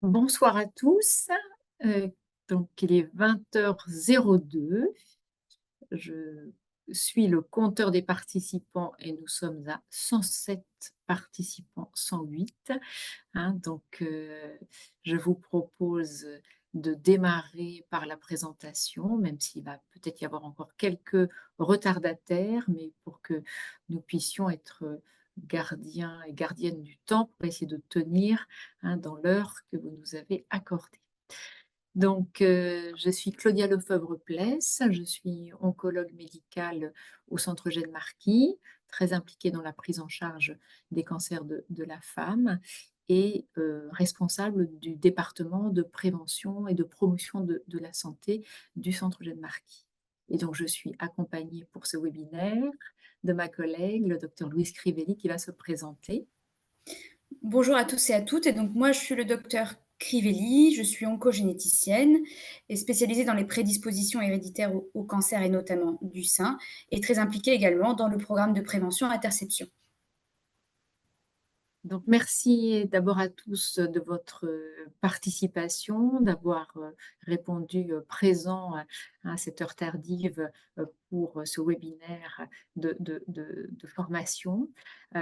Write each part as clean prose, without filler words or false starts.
Bonsoir à tous. Euh, donc, il est 20h02. Je suis le compteur des participants et nous sommes à 107 participants, 108. Je vous propose de démarrer par la présentation, même s'il va peut-être y avoir encore quelques retardataires, mais pour que nous puissions être gardiens et gardiennes du temps pour essayer de tenir dans l'heure que vous nous avez accordée. Je suis Claudia Lefebvre-Pless, je suis oncologue médicale au Centre Jeanne Marquis, très impliquée dans la prise en charge des cancers de la femme et responsable du département de prévention et de promotion de la santé du Centre Jeanne Marquis. Et donc, je suis accompagnée pour ce webinaire de ma collègue, le docteur Louise Crivelli, qui va se présenter. Bonjour à tous et à toutes. Et donc, moi, je suis le docteur Crivelli, je suis oncogénéticienne et spécialisée dans les prédispositions héréditaires au cancer et notamment du sein, et très impliquée également dans le programme de prévention interception. Donc, merci d'abord à tous de votre participation, d'avoir répondu présent à cette heure tardive pour ce webinaire de formation,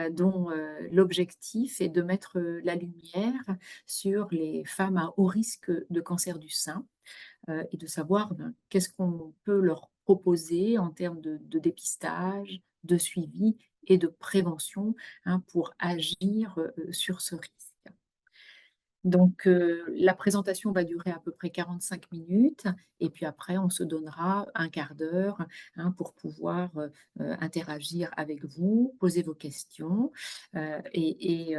dont l'objectif est de mettre la lumière sur les femmes à haut risque de cancer du sein et de savoir qu'est-ce qu'on peut leur proposer en termes de dépistage, de suivi et de prévention pour agir sur ce risque. La présentation va durer à peu près 45 minutes et puis après, on se donnera un quart d'heure pour pouvoir interagir avec vous, poser vos questions et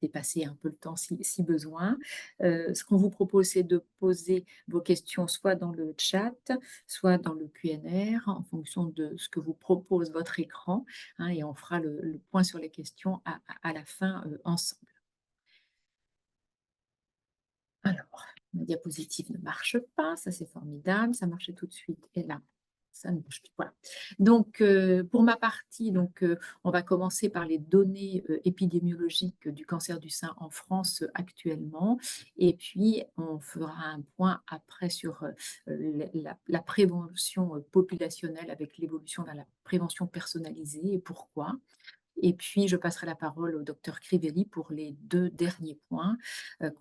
dépasser un peu le temps si besoin. Ce qu'on vous propose, c'est de poser vos questions soit dans le chat, soit dans le Q&R en fonction de ce que vous propose votre écran et on fera le point sur les questions à la fin ensemble. Alors, ma diapositive ne marche pas, ça c'est formidable, ça marchait tout de suite et là, ça ne bouge plus. Voilà. Pour ma partie, on va commencer par les données épidémiologiques du cancer du sein en France actuellement et puis on fera un point après sur la prévention populationnelle avec l'évolution vers la prévention personnalisée et pourquoi. Et puis, je passerai la parole au docteur Crivelli pour les 2 derniers points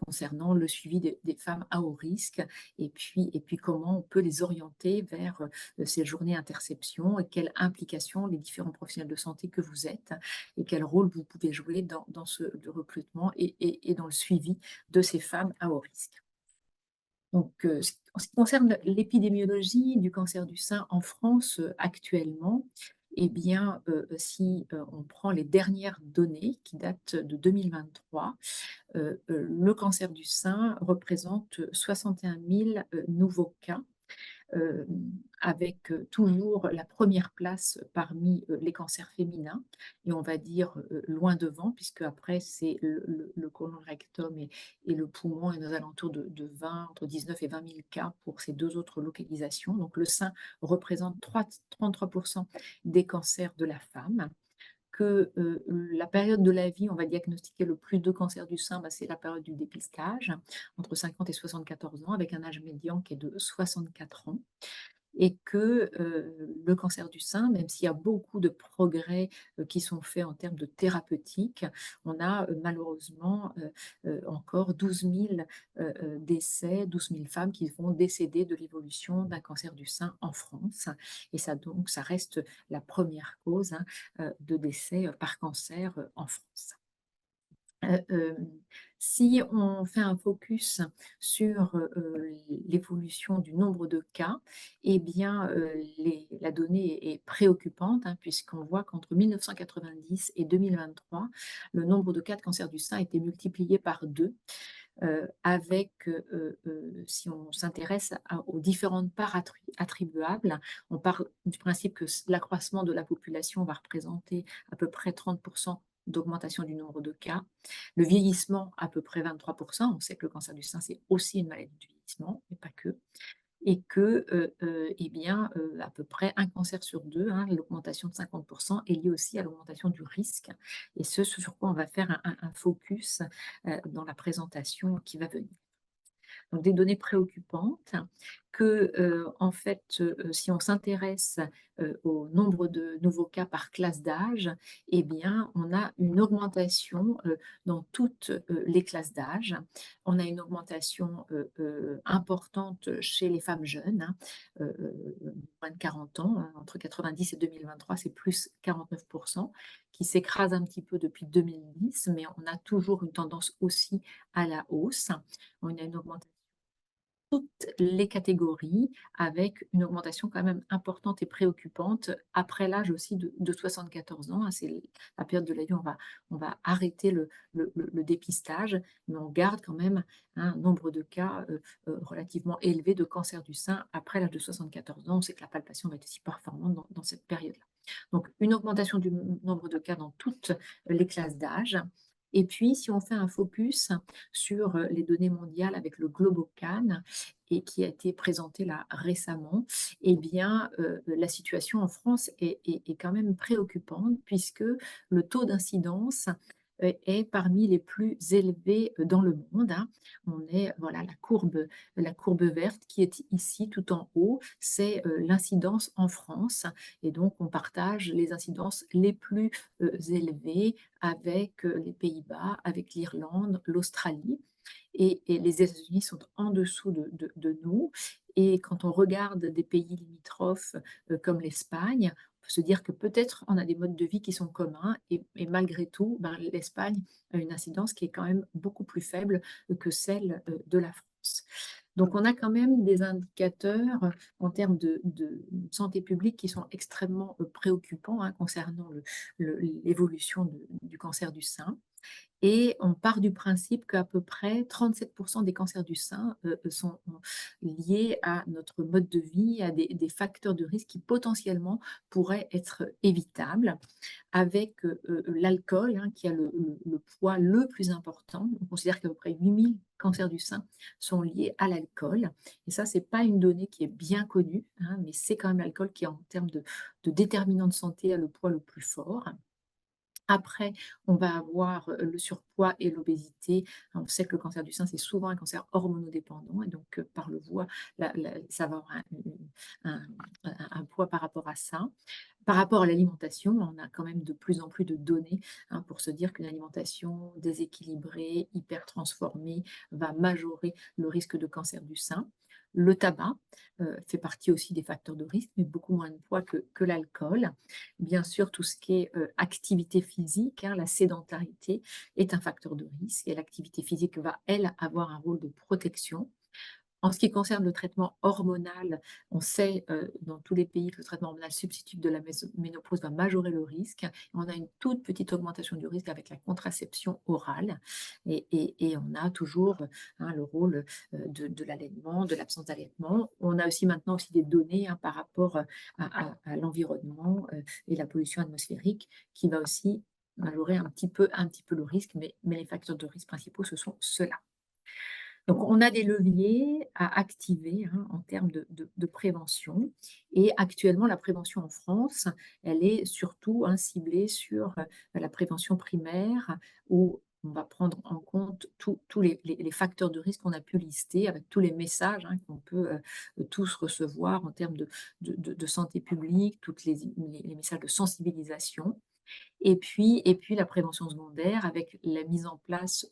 concernant le suivi des femmes à haut risque et puis comment on peut les orienter vers ces journées interception et quelles implications les différents professionnels de santé que vous êtes et quel rôle vous pouvez jouer dans le recrutement et dans le suivi de ces femmes à haut risque. En ce qui concerne l'épidémiologie du cancer du sein en France actuellement, eh bien, si on prend les dernières données qui datent de 2023, le cancer du sein représente 61 000 nouveaux cas euh, avec toujours la première place parmi les cancers féminins, et on va dire loin devant, puisque après c'est le côlon rectum et le poumon, et nos alentours de 20, entre 19 et 20 000 cas pour ces deux autres localisations. Donc le sein représente 33% des cancers de la femme, que la période de la vie, on va diagnostiquer le plus de cancers du sein, c'est la période du dépistage, entre 50 et 74 ans, avec un âge médian qui est de 64 ans. Et que le cancer du sein, même s'il y a beaucoup de progrès qui sont faits en termes de thérapeutique, on a malheureusement encore 12 000 décès, 12 000 femmes qui vont décéder de l'évolution d'un cancer du sein en France. Et ça, donc, ça reste la première cause de décès par cancer en France. Si on fait un focus sur l'évolution du nombre de cas, eh bien, la donnée est préoccupante puisqu'on voit qu'entre 1990 et 2023, le nombre de cas de cancer du sein a été multiplié par 2. Si on s'intéresse aux différentes parts attribuables, on part du principe que l'accroissement de la population va représenter à peu près 30% d'augmentation du nombre de cas. Le vieillissement, à peu près 23%. On sait que le cancer du sein, c'est aussi une maladie du vieillissement, mais pas que. et que, eh bien, à peu près un cancer sur 2, hein, l'augmentation de 50% est liée aussi à l'augmentation du risque et ce sur quoi on va faire un focus, dans la présentation qui va venir. Donc des données préoccupantes que, en fait, si on s'intéresse, au nombre de nouveaux cas par classe d'âge, eh bien, on a une augmentation, dans toutes, les classes d'âge. On a une augmentation, importante chez les femmes jeunes, hein, moins de 40 ans, hein, entre 90 et 2023, c'est plus 49 qui s'écrase un petit peu depuis 2010, mais on a toujours une tendance aussi à la hausse. On a une augmentation toutes les catégories avec une augmentation quand même importante et préoccupante après l'âge aussi de 74 ans, hein. C'est la période de la vie où on va arrêter le dépistage, mais on garde quand même un nombre de cas, relativement élevé de cancer du sein après l'âge de 74 ans. On sait que la palpation va être aussi performante dans cette période-là. Donc une augmentation du nombre de cas dans toutes les classes d'âge et puis si on fait un focus sur, les données mondiales avec le Globocan, et qui a été présenté là récemment, eh bien, la situation en France est quand même préoccupante puisque le taux d'incidence, est parmi les plus élevés, dans le monde, hein. On est voilà la courbe verte qui est ici tout en haut, c'est, l'incidence en France et donc on partage les incidences les plus, élevées avec, les Pays-Bas, avec l'Irlande, l'Australie et les États-Unis sont en dessous de nous et quand on regarde des pays limitrophes, comme l'Espagne, on peut se dire que peut-être on a des modes de vie qui sont communs et malgré tout, ben, l'Espagne a une incidence qui est quand même beaucoup plus faible, que celle, de la France. Donc on a quand même des indicateurs, en termes de santé publique qui sont extrêmement, préoccupants, hein, concernant l'évolution du cancer du sein. Et on part du principe qu'à peu près 37 des cancers du sein, sont liés à notre mode de vie, à des facteurs de risque qui potentiellement pourraient être évitables avec, l'alcool, hein, qui a le poids le plus important. On considère qu'à peu près 8 000 cancers du sein sont liés à l'alcool et ça, c'est pas une donnée qui est bien connue, hein, mais c'est quand même l'alcool qui, en termes de déterminant de santé, a le poids le plus fort. Après, on va avoir, le surpoids et l'obésité. On sait que le cancer du sein, c'est souvent un cancer hormonodépendant et donc, par le voie, ça va avoir un un poids par rapport à ça. Par rapport à l'alimentation, on a quand même de plus en plus de données, hein, pour se dire qu'une alimentation déséquilibrée, hyper transformée, va majorer le risque de cancer du sein. Le tabac, fait partie aussi des facteurs de risque, mais beaucoup moins de poids que l'alcool. Bien sûr, tout ce qui est, activité physique, hein, la sédentarité est un facteur de risque et l'activité physique va, elle, avoir un rôle de protection. En ce qui concerne le traitement hormonal, on sait, dans tous les pays que le traitement hormonal substitut de la ménopause va majorer le risque. On a une toute petite augmentation du risque avec la contraception orale et on a toujours, hein, le rôle, de l'allaitement, de l'absence d'allaitement. On a aussi maintenant aussi des données, hein, par rapport, à l'environnement, et la pollution atmosphérique qui va aussi majorer un petit peu le risque, mais les facteurs de risque principaux, ce sont ceux-là. Donc, on a des leviers à activer, hein, en termes de prévention. Et actuellement, la prévention en France, elle est surtout, hein, ciblée sur la prévention primaire, où on va prendre en compte tous les facteurs de risque qu'on a pu lister, avec tous les messages, hein, qu'on peut tous recevoir en termes de santé publique, tous les messages de sensibilisation. Et puis la prévention secondaire avec la mise en place,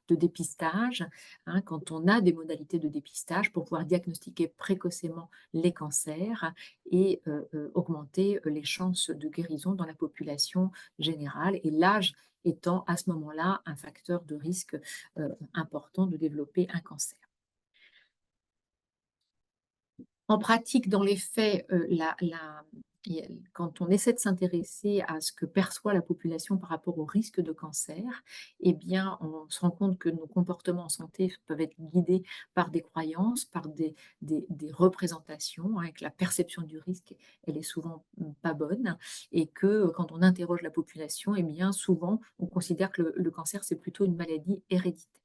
de dépistage, hein, quand on a des modalités de dépistage pour pouvoir diagnostiquer précocement les cancers et augmenter, les chances de guérison dans la population générale et l'âge étant à ce moment-là un facteur de risque, important de développer un cancer. En pratique, dans les faits, quand on essaie de s'intéresser à ce que perçoit la population par rapport au risque de cancer, eh bien, on se rend compte que nos comportements en santé peuvent être guidés par des croyances, par des représentations, hein, et que la perception du risque, elle est souvent pas bonne et que, quand on interroge la population, eh bien, souvent, on considère que le cancer, c'est plutôt une maladie héréditaire.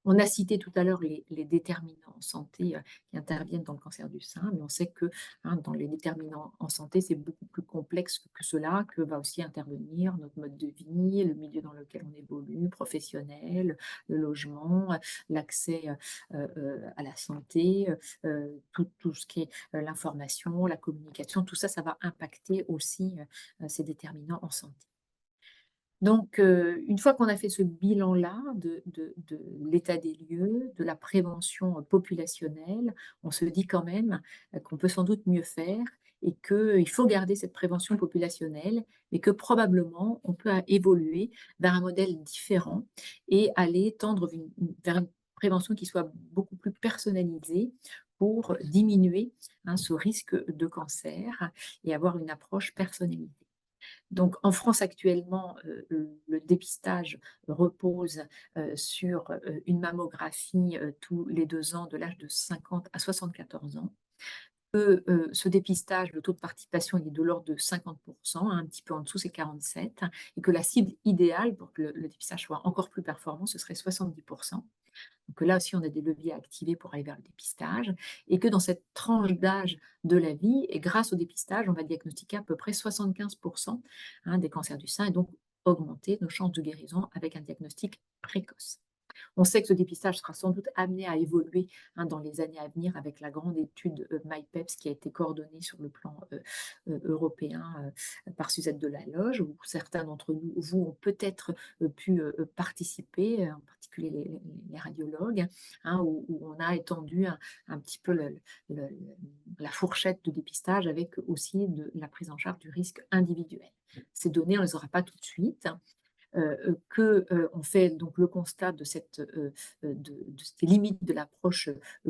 On a cité tout à l'heure les déterminants en santé qui interviennent dans le cancer du sein, mais on sait que dans les déterminants en santé, c'est beaucoup plus complexe que cela, que va aussi intervenir notre mode de vie, le milieu dans lequel on évolue, professionnel, le logement, l'accès à la santé, tout ce qui est l'information, la communication, tout ça, ça va impacter aussi ces déterminants en santé. Donc, une fois qu'on a fait ce bilan-là de l'état des lieux, de la prévention populationnelle, on se dit quand même qu'on peut sans doute mieux faire et qu'il faut garder cette prévention populationnelle, mais que probablement on peut évoluer vers un modèle différent et aller tendre vers une prévention qui soit beaucoup plus personnalisée pour diminuer ce risque de cancer et avoir une approche personnalisée. Donc en France actuellement, le dépistage repose, sur, une mammographie, tous les 2 ans de l'âge de 50 à 74 ans. Ce dépistage, le taux de participation, il est de l'ordre de 50, un petit peu en dessous, c'est 47, et que la cible idéale pour que le dépistage soit encore plus performant, ce serait 70. Donc là aussi, on a des leviers à activer pour aller vers le dépistage et que dans cette tranche d'âge de la vie et grâce au dépistage, on va diagnostiquer à peu près 75 des cancers du sein et donc augmenter nos chances de guérison avec un diagnostic précoce. On sait que ce dépistage sera sans doute amené à évoluer dans les années à venir avec la grande étude MyPeps qui a été coordonnée sur le plan européen par Suzette Delaloge, où certains d'entre vous ont peut-être pu participer, en particulier les radiologues, où on a étendu un petit peu la fourchette de dépistage avec aussi de la prise en charge du risque individuel. Ces données, on ne les aura pas tout de suite, qu'on fait donc le constat de ces limites de l'approche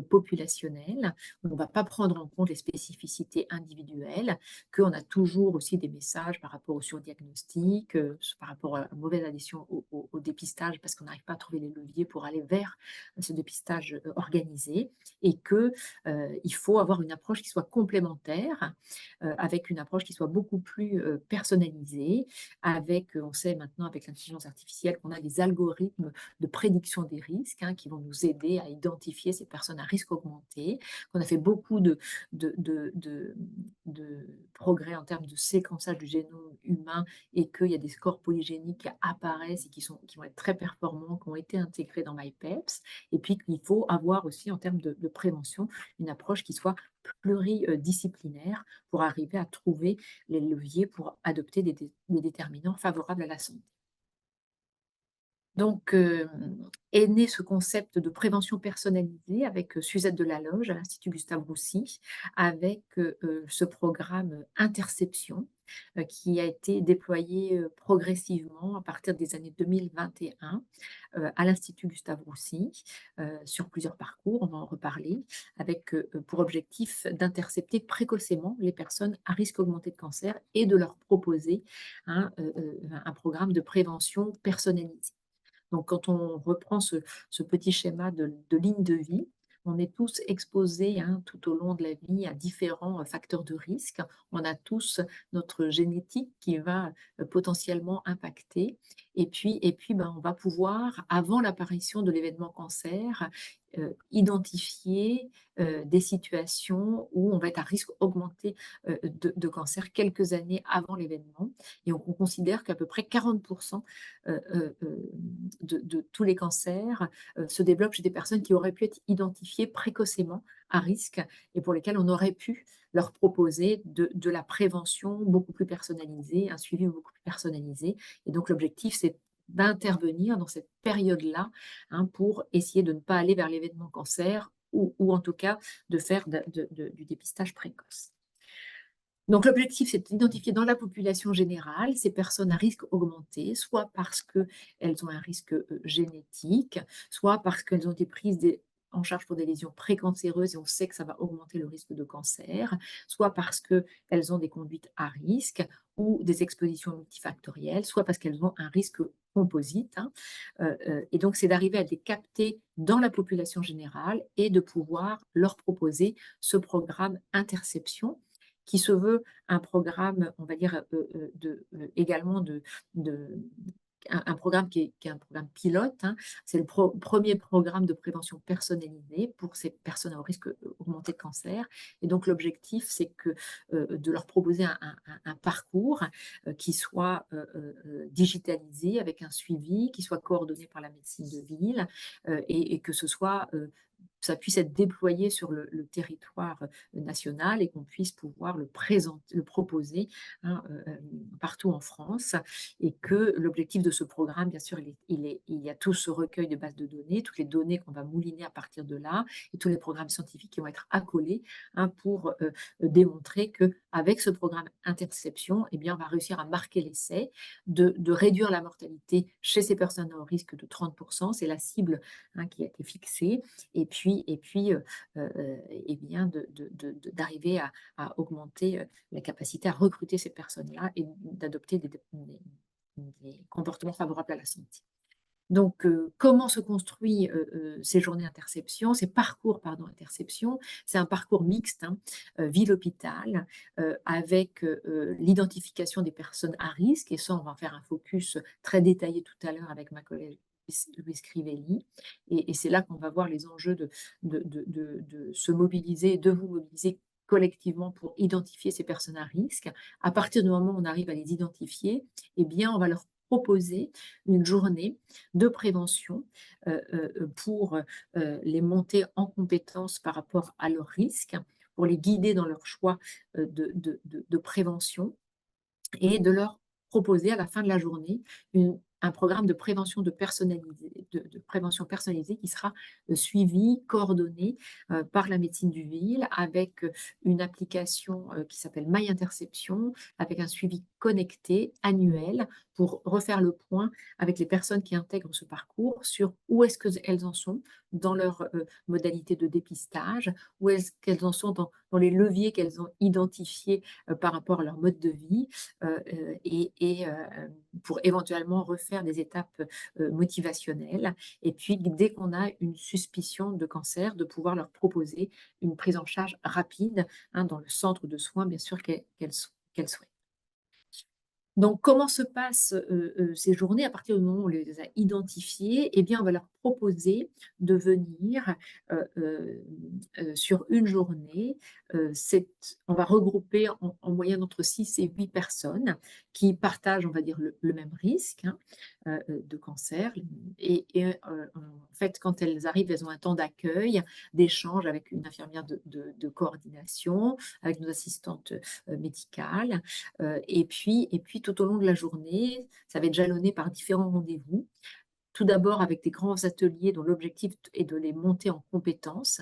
populationnelle. On ne va pas prendre en compte les spécificités individuelles, qu'on a toujours aussi des messages par rapport au surdiagnostic, par rapport à la mauvaise adhésion au dépistage, parce qu'on n'arrive pas à trouver les leviers pour aller vers ce dépistage organisé, et qu'il faut avoir une approche qui soit complémentaire, avec une approche qui soit beaucoup plus personnalisée, avec, on sait maintenant avec l'intelligence artificielle qu'on a des algorithmes de prédiction des risques qui vont nous aider à identifier ces personnes à risque augmenté, qu'on a fait beaucoup de, de, de, de progrès en termes de séquençage du génome humain et qu'il y a des scores polygéniques qui apparaissent et qui vont être très performants, qui ont été intégrés dans MyPeps, et puis qu'il faut avoir aussi en termes de prévention une approche qui soit pluridisciplinaire pour arriver à trouver les leviers pour adopter des déterminants favorables à la santé. Donc, est né ce concept de prévention personnalisée avec Suzette Delaloge à l'Institut Gustave Roussy, avec ce programme Interception qui a été déployé progressivement à partir des années 2021 à l'Institut Gustave Roussy sur plusieurs parcours, on va en reparler, avec pour objectif d'intercepter précocement les personnes à risque augmenté de cancer et de leur proposer un programme de prévention personnalisé. Donc, quand on reprend ce petit schéma de ligne de vie, on est tous exposés tout au long de la vie à différents facteurs de risque. On a tous notre génétique qui va potentiellement impacter. Et puis on va pouvoir, avant l'apparition de l'événement cancer, identifier des situations où on va être à risque augmenté de cancer quelques années avant l'événement. Et on considère qu'à peu près 40% de tous les cancers se développent chez des personnes qui auraient pu être identifiées précocement à risque et pour lesquelles on aurait pu leur proposer de la prévention beaucoup plus personnalisée, un suivi beaucoup plus personnalisé. Et donc l'objectif, c'est d'intervenir dans cette période-là pour essayer de ne pas aller vers l'événement cancer ou en tout cas de faire du dépistage précoce. Donc l'objectif, c'est d'identifier dans la population générale ces personnes à risque augmenté, soit parce qu'elles ont un risque génétique, soit parce qu'elles ont été prises en charge pour des lésions précancéreuses et on sait que ça va augmenter le risque de cancer, soit parce qu'elles ont des conduites à risque ou des expositions multifactorielles, soit parce qu'elles ont un risque composite. Et donc, c'est d'arriver à les capter dans la population générale et de pouvoir leur proposer ce programme Interception qui se veut un programme, on va dire, également de un programme qui est un programme pilote, hein. C'est le premier programme de prévention personnalisé pour ces personnes à risque augmenté de cancer. Et donc l'objectif, c'est que, de leur proposer un parcours qui soit digitalisé avec un suivi, qui soit coordonné par la médecine de ville, et que ce soit, ça puisse être déployé sur le territoire national et qu'on puisse pouvoir le proposer, hein, partout en France. Et que l'objectif de ce programme, bien sûr, il y a tout ce recueil de bases de données, toutes les données qu'on va mouliner à partir de là, et tous les programmes scientifiques qui vont être accolés, hein, pour démontrer qu'avec ce programme Interception, eh bien, on va réussir à marquer l'essai, de réduire la mortalité chez ces personnes à haut risque de 30%, c'est la cible, hein, qui a été fixée, et bien d'arriver à augmenter la capacité à recruter ces personnes-là et d'adopter des comportements favorables à la santé. Donc, comment se construit ces journées interception, ces parcours, pardon, interception? C'est un parcours mixte, hein, ville-hôpital, avec l'identification des personnes à risque, et ça, on va en faire un focus très détaillé tout à l'heure avec ma collègue Louise Crivelli. Et c'est là qu'on va voir les enjeux de se mobiliser, de vous mobiliser collectivement pour identifier ces personnes à risque. À partir du moment où on arrive à les identifier, eh bien, on va leur proposer une journée de prévention pour les monter en compétences par rapport à leurs risques, pour les guider dans leur choix de prévention, et de leur proposer à la fin de la journée un programme de prévention de prévention personnalisée qui sera suivi, coordonné par la médecine du ville, avec une application qui s'appelle My Interception, avec un suivi connecté annuel pour refaire le point avec les personnes qui intègrent ce parcours sur où est-ce qu'elles en sont dans leur modalité de dépistage, où est-ce qu'elles en sont dans les leviers qu'elles ont identifiés par rapport à leur mode de vie, et pour éventuellement refaire des étapes motivationnelles. Et puis, dès qu'on a une suspicion de cancer, de pouvoir leur proposer une prise en charge rapide, hein, dans le centre de soins, bien sûr, qu'elles souhaitent. Donc, comment se passent ces journées? À partir du moment où on les a identifiées, eh bien, on va leur proposer de venir sur une journée. On va regrouper en moyenne entre 6 et 8 personnes qui partagent, on va dire, le même risque, hein, de cancer. En fait, quand elles arrivent, elles ont un temps d'accueil, d'échange avec une infirmière de coordination, avec nos assistantes médicales. Et puis tout au long de la journée, ça va être jalonné par différents rendez-vous. Tout d'abord avec des grands ateliers dont l'objectif est de les monter en compétences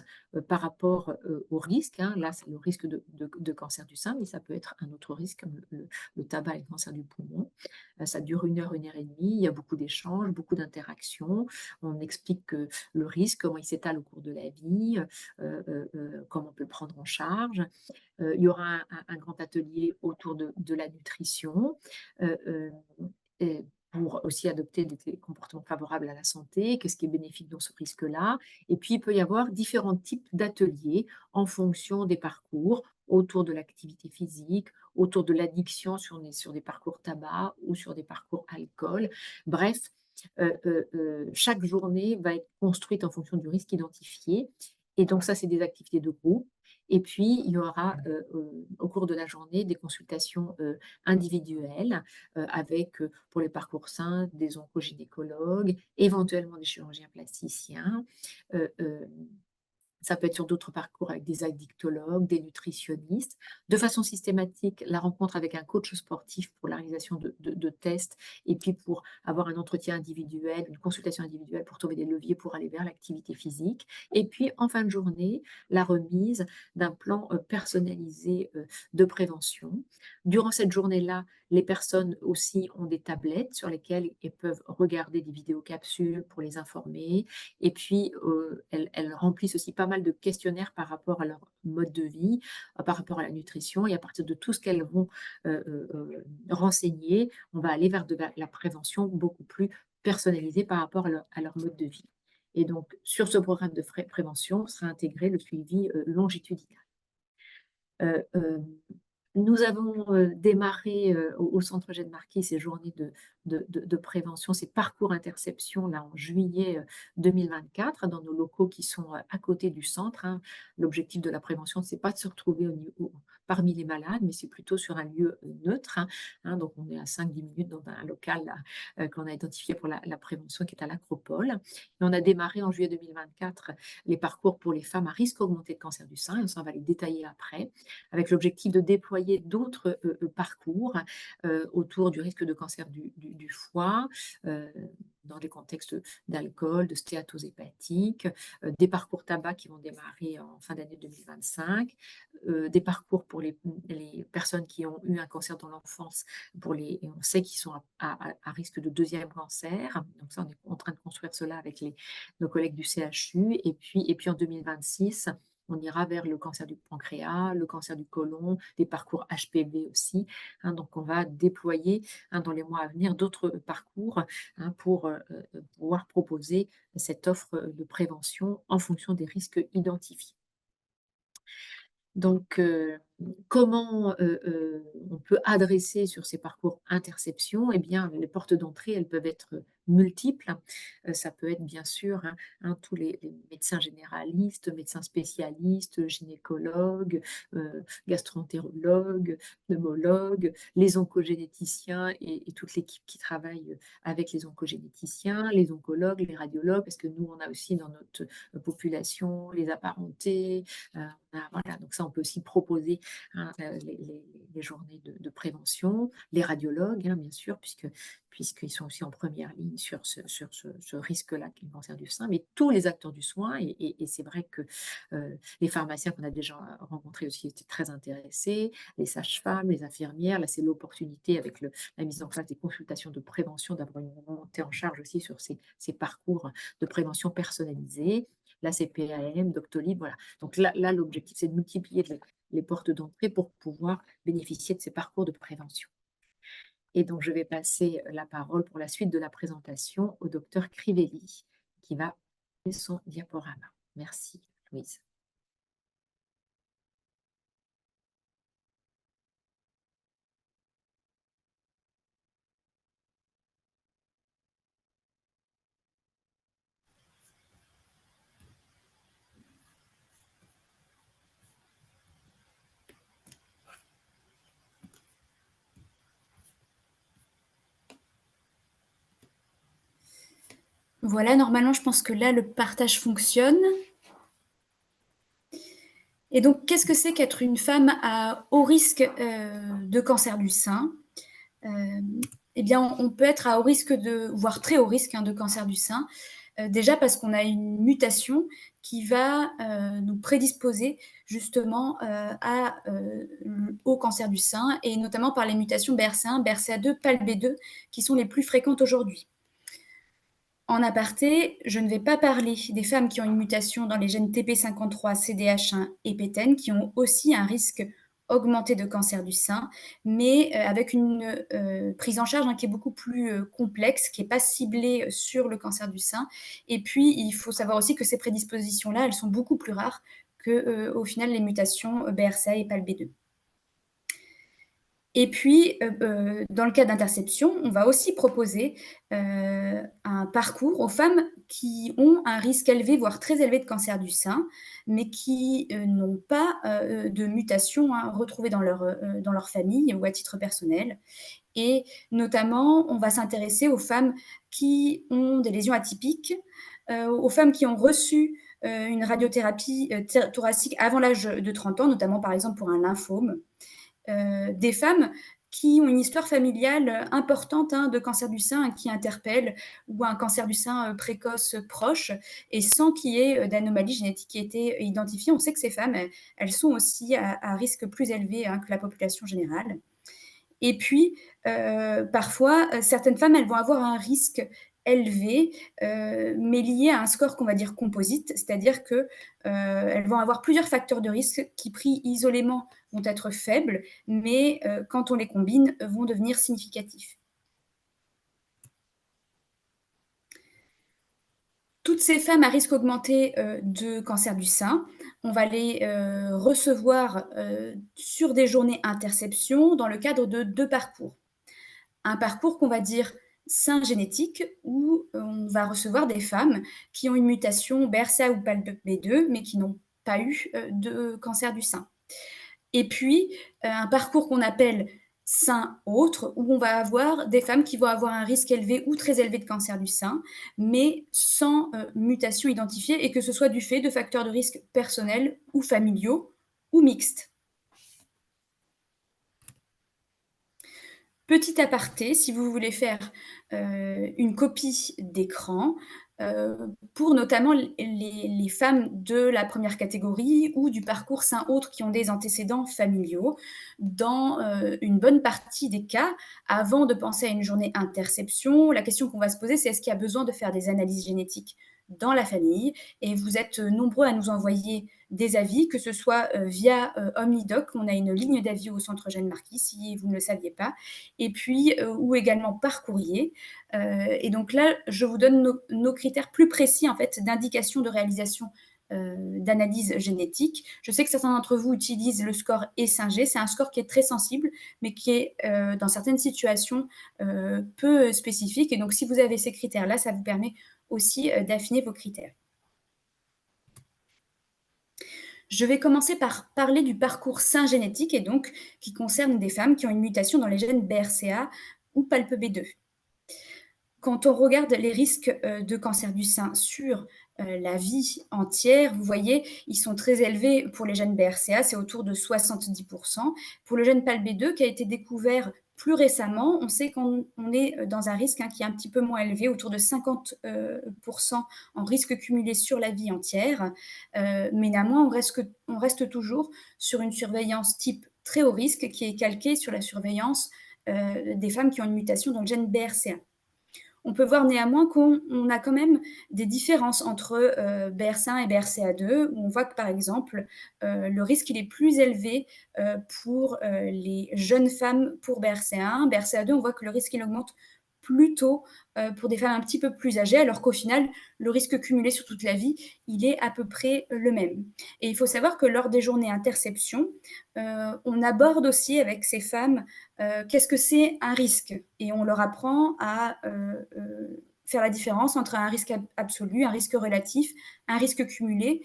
par rapport au risque, hein. Là, c'est le risque de cancer du sein, mais ça peut être un autre risque comme le tabac et le cancer du poumon. Ça dure 1 heure et demie. Il y a beaucoup d'échanges, beaucoup d'interactions. On explique le risque, comment il s'étale au cours de la vie, comment on peut le prendre en charge. Il y aura un grand atelier autour de la nutrition, et pour aussi adopter des comportements favorables à la santé, qu'est-ce qui est bénéfique dans ce risque-là. Et puis, il peut y avoir différents types d'ateliers en fonction des parcours, autour de l'activité physique, autour de l'addiction sur des parcours tabac ou sur des parcours alcool. Bref, chaque journée va être construite en fonction du risque identifié. Et donc ça, c'est des activités de groupe. Et puis, il y aura au cours de la journée des consultations individuelles avec, pour les parcours sains, des oncogynécologues, éventuellement des chirurgiens plasticiens. Euh, euh, Ça peut être sur d'autres parcours avec des addictologues, des nutritionnistes. De façon systématique, la rencontre avec un coach sportif pour la réalisation de tests, et puis pour avoir un entretien individuel, une consultation individuelle pour trouver des leviers pour aller vers l'activité physique. Et puis, en fin de journée, la remise d'un plan personnalisé de prévention. Durant cette journée-là, les personnes aussi ont des tablettes sur lesquelles elles peuvent regarder des vidéocapsules pour les informer. Et puis, elles remplissent aussi pas mal de questionnaires par rapport à leur mode de vie, par rapport à la nutrition. Et à partir de tout ce qu'elles vont renseigner, on va aller vers de la prévention beaucoup plus personnalisée par rapport à leur mode de vie. Et donc, sur ce programme de prévention sera intégré le suivi longitudinal. Euh, euh, Nous avons démarré au Centre Eugène Marquis ces journées de prévention, ces parcours interception là en juillet 2024 dans nos locaux qui sont à côté du centre, hein. L'objectif de la prévention, c'est pas de se retrouver parmi les malades, mais c'est plutôt sur un lieu neutre, hein. Donc on est à 5-10 minutes dans un local là, qu'on a identifié pour la prévention qui est à l'Acropole. Et on a démarré en juillet 2024 les parcours pour les femmes à risque augmenté de cancer du sein, et ça on va les détailler après, avec l'objectif de déployer d'autres parcours autour du risque de cancer du foie, dans des contextes d'alcool, de stéatose hépatique, des parcours tabac qui vont démarrer en fin d'année 2025, des parcours pour les personnes qui ont eu un cancer dans l'enfance, et on sait qu'ils sont à risque de deuxième cancer. Donc ça, on est en train de construire cela avec nos collègues du CHU. Et puis en 2026, on ira vers le cancer du pancréas, le cancer du côlon, des parcours HPV aussi, hein. Donc on va déployer, hein, dans les mois à venir d'autres parcours, hein, pour pouvoir proposer cette offre de prévention en fonction des risques identifiés. Donc, comment on peut adresser sur ces parcours interception? Eh bien, les portes d'entrée, elles peuvent être multiples. Ça peut être bien sûr, tous les médecins généralistes, médecins spécialistes, gynécologues, gastro-entérologues, pneumologues, les oncogénéticiens et toute l'équipe qui travaille avec les oncogénéticiens, les oncologues, les radiologues, parce que nous, on a aussi dans notre population les apparentés, voilà, donc ça, on peut aussi proposer, hein, les journées de prévention, les radiologues, hein, bien sûr, puisqu'ils sont aussi en première ligne sur ce risque-là qui est le cancer du sein, mais tous les acteurs du soin, et c'est vrai que les pharmaciens qu'on a déjà rencontrés aussi étaient très intéressés, les sages-femmes, les infirmières, là c'est l'opportunité avec la mise en place des consultations de prévention d'avoir une montée en charge aussi sur ces parcours de prévention personnalisés, la CPAM, Doctolib, voilà. Donc là, l'objectif, c'est de multiplier les portes d'entrée pour pouvoir bénéficier de ces parcours de prévention. Et donc, je vais passer la parole pour la suite de la présentation au docteur Crivelli, qui va faire son diaporama. Merci, Louise. Voilà, normalement, je pense que là, le partage fonctionne. Et donc, qu'est-ce que c'est qu'être une femme à haut risque de cancer du sein? Eh bien, on peut être à haut risque voire très haut risque, de cancer du sein. Déjà parce qu'on a une mutation qui va nous prédisposer justement au cancer du sein, et notamment par les mutations BRCA1, BRCA2, PALB2 qui sont les plus fréquentes aujourd'hui. En aparté, je ne vais pas parler des femmes qui ont une mutation dans les gènes TP53, CDH1 et PTEN, qui ont aussi un risque augmenté de cancer du sein, mais avec une prise en charge, qui est beaucoup plus complexe, qui n'est pas ciblée sur le cancer du sein. Et puis, il faut savoir aussi que ces prédispositions-là, elles sont beaucoup plus rares que, au final, les mutations BRCA et PALB2. Et puis, dans le cas d'interception, on va aussi proposer un parcours aux femmes qui ont un risque élevé, voire très élevé de cancer du sein, mais qui n'ont pas de mutation, retrouvée dans leur famille ou à titre personnel. Et notamment, on va s'intéresser aux femmes qui ont des lésions atypiques, aux femmes qui ont reçu une radiothérapie thoracique avant l'âge de 30 ans, notamment par exemple pour un lymphome. Des femmes qui ont une histoire familiale importante, de cancer du sein qui interpelle, ou un cancer du sein précoce proche, et sans qu'il y ait d'anomalie génétique qui ait été identifiée. On sait que ces femmes, elles sont aussi à risque plus élevé que la population générale. Et puis, parfois, certaines femmes, elles vont avoir un risque élevé, mais lié à un score qu'on va dire composite, c'est-à-dire que elles vont avoir plusieurs facteurs de risque qui, pris isolément, vont être faibles, mais quand on les combine, vont devenir significatifs. Toutes ces femmes à risque augmenté de cancer du sein, on va les recevoir sur des journées interception dans le cadre de 2 parcours. Un parcours qu'on va dire sein génétique où on va recevoir des femmes qui ont une mutation BRCA ou PALB2, mais qui n'ont pas eu de cancer du sein. Et puis, un parcours qu'on appelle sein autre, où on va avoir des femmes qui vont avoir un risque élevé ou très élevé de cancer du sein, mais sans mutation identifiée, et que ce soit du fait de facteurs de risque personnels ou familiaux ou mixtes. Petit aparté, si vous voulez faire une copie d'écran, pour notamment les femmes de la première catégorie ou du parcours sein autre qui ont des antécédents familiaux, dans une bonne partie des cas, avant de penser à une journée interception, la question qu'on va se poser, c'est est-ce qu'il y a besoin de faire des analyses génétiques dans la famille? Et vous êtes nombreux à nous envoyer des avis, que ce soit via OmniDoc, on a une ligne d'avis au Centre Jeanne Marquis, si vous ne le saviez pas, et puis ou également par courrier. Et donc là, je vous donne nos critères plus précis en fait d'indication de réalisation d'analyse génétique. Je sais que certains d'entre vous utilisent le score ESSING. C'est un score qui est très sensible, mais qui est dans certaines situations peu spécifique. Et donc, si vous avez ces critères-là, ça vous permet aussi d'affiner vos critères. Je vais commencer par parler du parcours sein génétique et donc qui concerne des femmes qui ont une mutation dans les gènes BRCA ou PALP-B2. Quand on regarde les risques de cancer du sein sur la vie entière, vous voyez, ils sont très élevés pour les gènes BRCA, c'est autour de 70%. Pour le gène PALB2 qui a été découvert plus récemment, on sait qu'on est dans un risque qui est un petit peu moins élevé, autour de 50% en risque cumulé sur la vie entière. Mais néanmoins, on reste toujours sur une surveillance type très haut risque qui est calquée sur la surveillance des femmes qui ont une mutation dans le gène BRCA. On peut voir néanmoins qu'on a quand même des différences entre BRCA1 et BRCA2, où on voit que, par exemple, le risque il est plus élevé pour les jeunes femmes pour BRCA1. BRCA2, on voit que le risque il augmente plutôt pour des femmes un petit peu plus âgées, alors qu'au final, le risque cumulé sur toute la vie, il est à peu près le même. Et il faut savoir que lors des journées interception, on aborde aussi avec ces femmes qu'est-ce que c'est un risque, et on leur apprend à faire la différence entre un risque absolu, un risque relatif, un risque cumulé.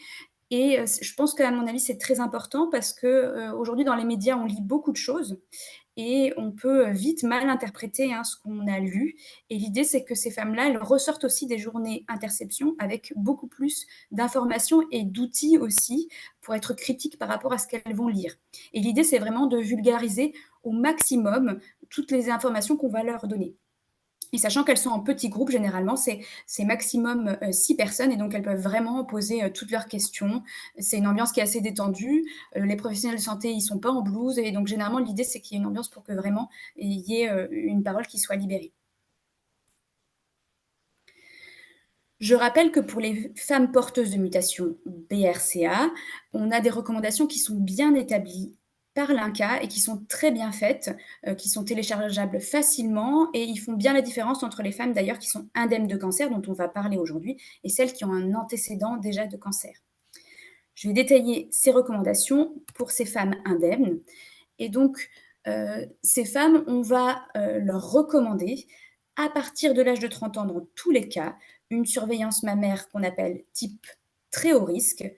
Et je pense qu'à mon avis, c'est très important parce qu'aujourd'hui, dans les médias, on lit beaucoup de choses et on peut vite mal interpréter ce qu'on a lu. Et l'idée, c'est que ces femmes-là, elles ressortent aussi des journées interception avec beaucoup plus d'informations et d'outils aussi pour être critiques par rapport à ce qu'elles vont lire. Et l'idée, c'est vraiment de vulgariser au maximum toutes les informations qu'on va leur donner. Et sachant qu'elles sont en petits groupes, généralement, c'est maximum 6 personnes et donc elles peuvent vraiment poser toutes leurs questions. C'est une ambiance qui est assez détendue. Les professionnels de santé, ils ne sont pas en blouse et donc généralement, l'idée, c'est qu'il y ait une ambiance pour que vraiment il y ait une parole qui soit libérée. Je rappelle que pour les femmes porteuses de mutation BRCA, on a des recommandations qui sont bien établies par l'INCa et qui sont très bien faites, qui sont téléchargeables facilement et ils font bien la différence entre les femmes d'ailleurs qui sont indemnes de cancer, dont on va parler aujourd'hui, et celles qui ont un antécédent déjà de cancer. Je vais détailler ces recommandations pour ces femmes indemnes. Et donc, ces femmes, on va leur recommander, à partir de l'âge de 30 ans dans tous les cas, une surveillance mammaire qu'on appelle type très haut risque,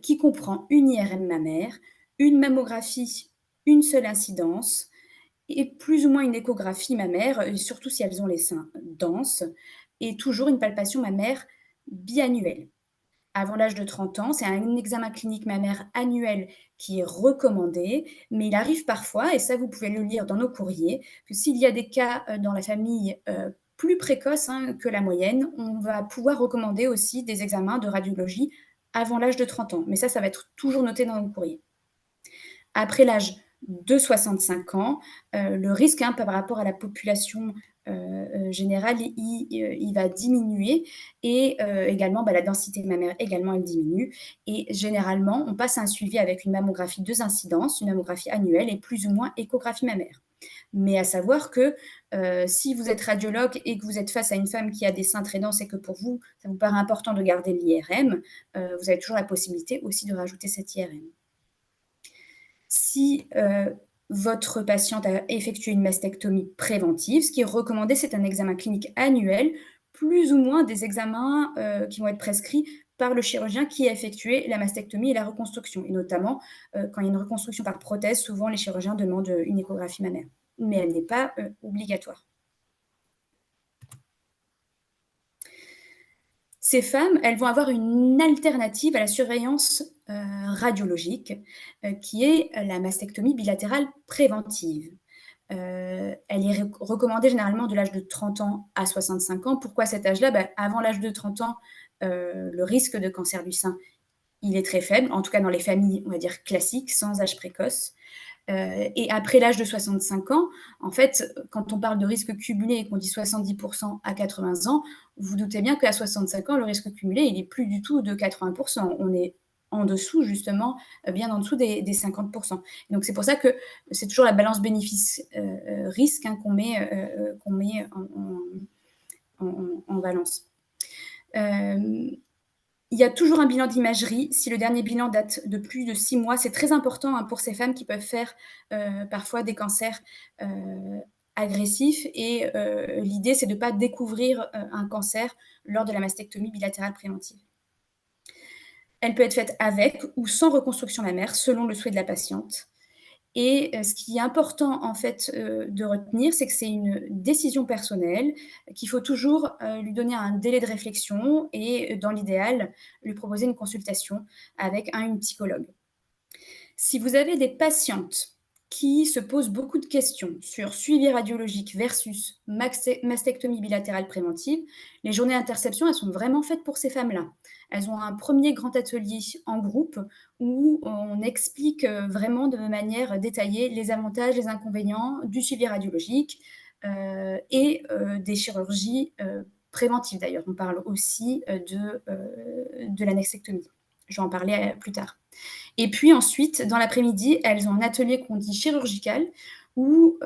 qui comprend une IRM mammaire, une mammographie, une seule incidence, et plus ou moins une échographie mammaire, surtout si elles ont les seins denses, et toujours une palpation mammaire biannuelle. Avant l'âge de 30 ans, c'est un examen clinique mammaire annuel qui est recommandé, mais il arrive parfois, et ça vous pouvez le lire dans nos courriers, que s'il y a des cas dans la famille plus précoces que la moyenne, on va pouvoir recommander aussi des examens de radiologie avant l'âge de 30 ans. Mais ça va être toujours noté dans nos courriers. Après l'âge de 65 ans, le risque par rapport à la population générale, il va diminuer et également la densité mammaire également elle diminue et généralement on passe à un suivi avec une mammographie 2 incidences, une mammographie annuelle et plus ou moins échographie mammaire. Mais à savoir que si vous êtes radiologue et que vous êtes face à une femme qui a des seins très denses et que pour vous, ça vous paraît important de garder l'IRM, vous avez toujours la possibilité aussi de rajouter cette IRM. Si votre patiente a effectué une mastectomie préventive. Ce qui est recommandé, c'est un examen clinique annuel, plus ou moins des examens qui vont être prescrits par le chirurgien qui a effectué la mastectomie et la reconstruction. Et notamment, quand il y a une reconstruction par prothèse, souvent les chirurgiens demandent une échographie mammaire. Mais elle n'est pas obligatoire. Ces femmes, elles vont avoir une alternative à la surveillance radiologique, qui est la mastectomie bilatérale préventive. Elle est recommandée généralement de l'âge de 30 ans à 65 ans. Pourquoi cet âge-là? Avant l'âge de 30 ans, le risque de cancer du sein, il est très faible, en tout cas dans les familles, on va dire, classiques, sans âge précoce. Et après l'âge de 65 ans, en fait, quand on parle de risque cumulé et qu'on dit 70% à 80 ans, vous doutez bien qu'à 65 ans, le risque cumulé, il n'est plus du tout de 80%. On est en dessous, justement, bien en dessous des 50%. Donc, c'est pour ça que c'est toujours la balance bénéfice-risque qu'on met en balance. Il y a toujours un bilan d'imagerie. Si le dernier bilan date de plus de 6 mois, c'est très important pour ces femmes qui peuvent faire parfois des cancers agressifs. Et l'idée, c'est de ne pas découvrir un cancer lors de la mastectomie bilatérale préventive. Elle peut être faite avec ou sans reconstruction mammaire, selon le souhait de la patiente. Et ce qui est important, en fait, de retenir, c'est que c'est une décision personnelle, qu'il faut toujours lui donner un délai de réflexion et, dans l'idéal, lui proposer une consultation avec une psychologue. Si vous avez des patientes qui se posent beaucoup de questions sur suivi radiologique versus mastectomie bilatérale préventive, les journées d'interception, elles sont vraiment faites pour ces femmes-là. Elles ont un premier grand atelier en groupe où on explique vraiment de manière détaillée les avantages, les inconvénients du suivi radiologique et des chirurgies préventives. D'ailleurs, on parle aussi de l'annexectomie. Je vais en parler plus tard. Et puis ensuite, dans l'après-midi, elles ont un atelier qu'on dit chirurgical, où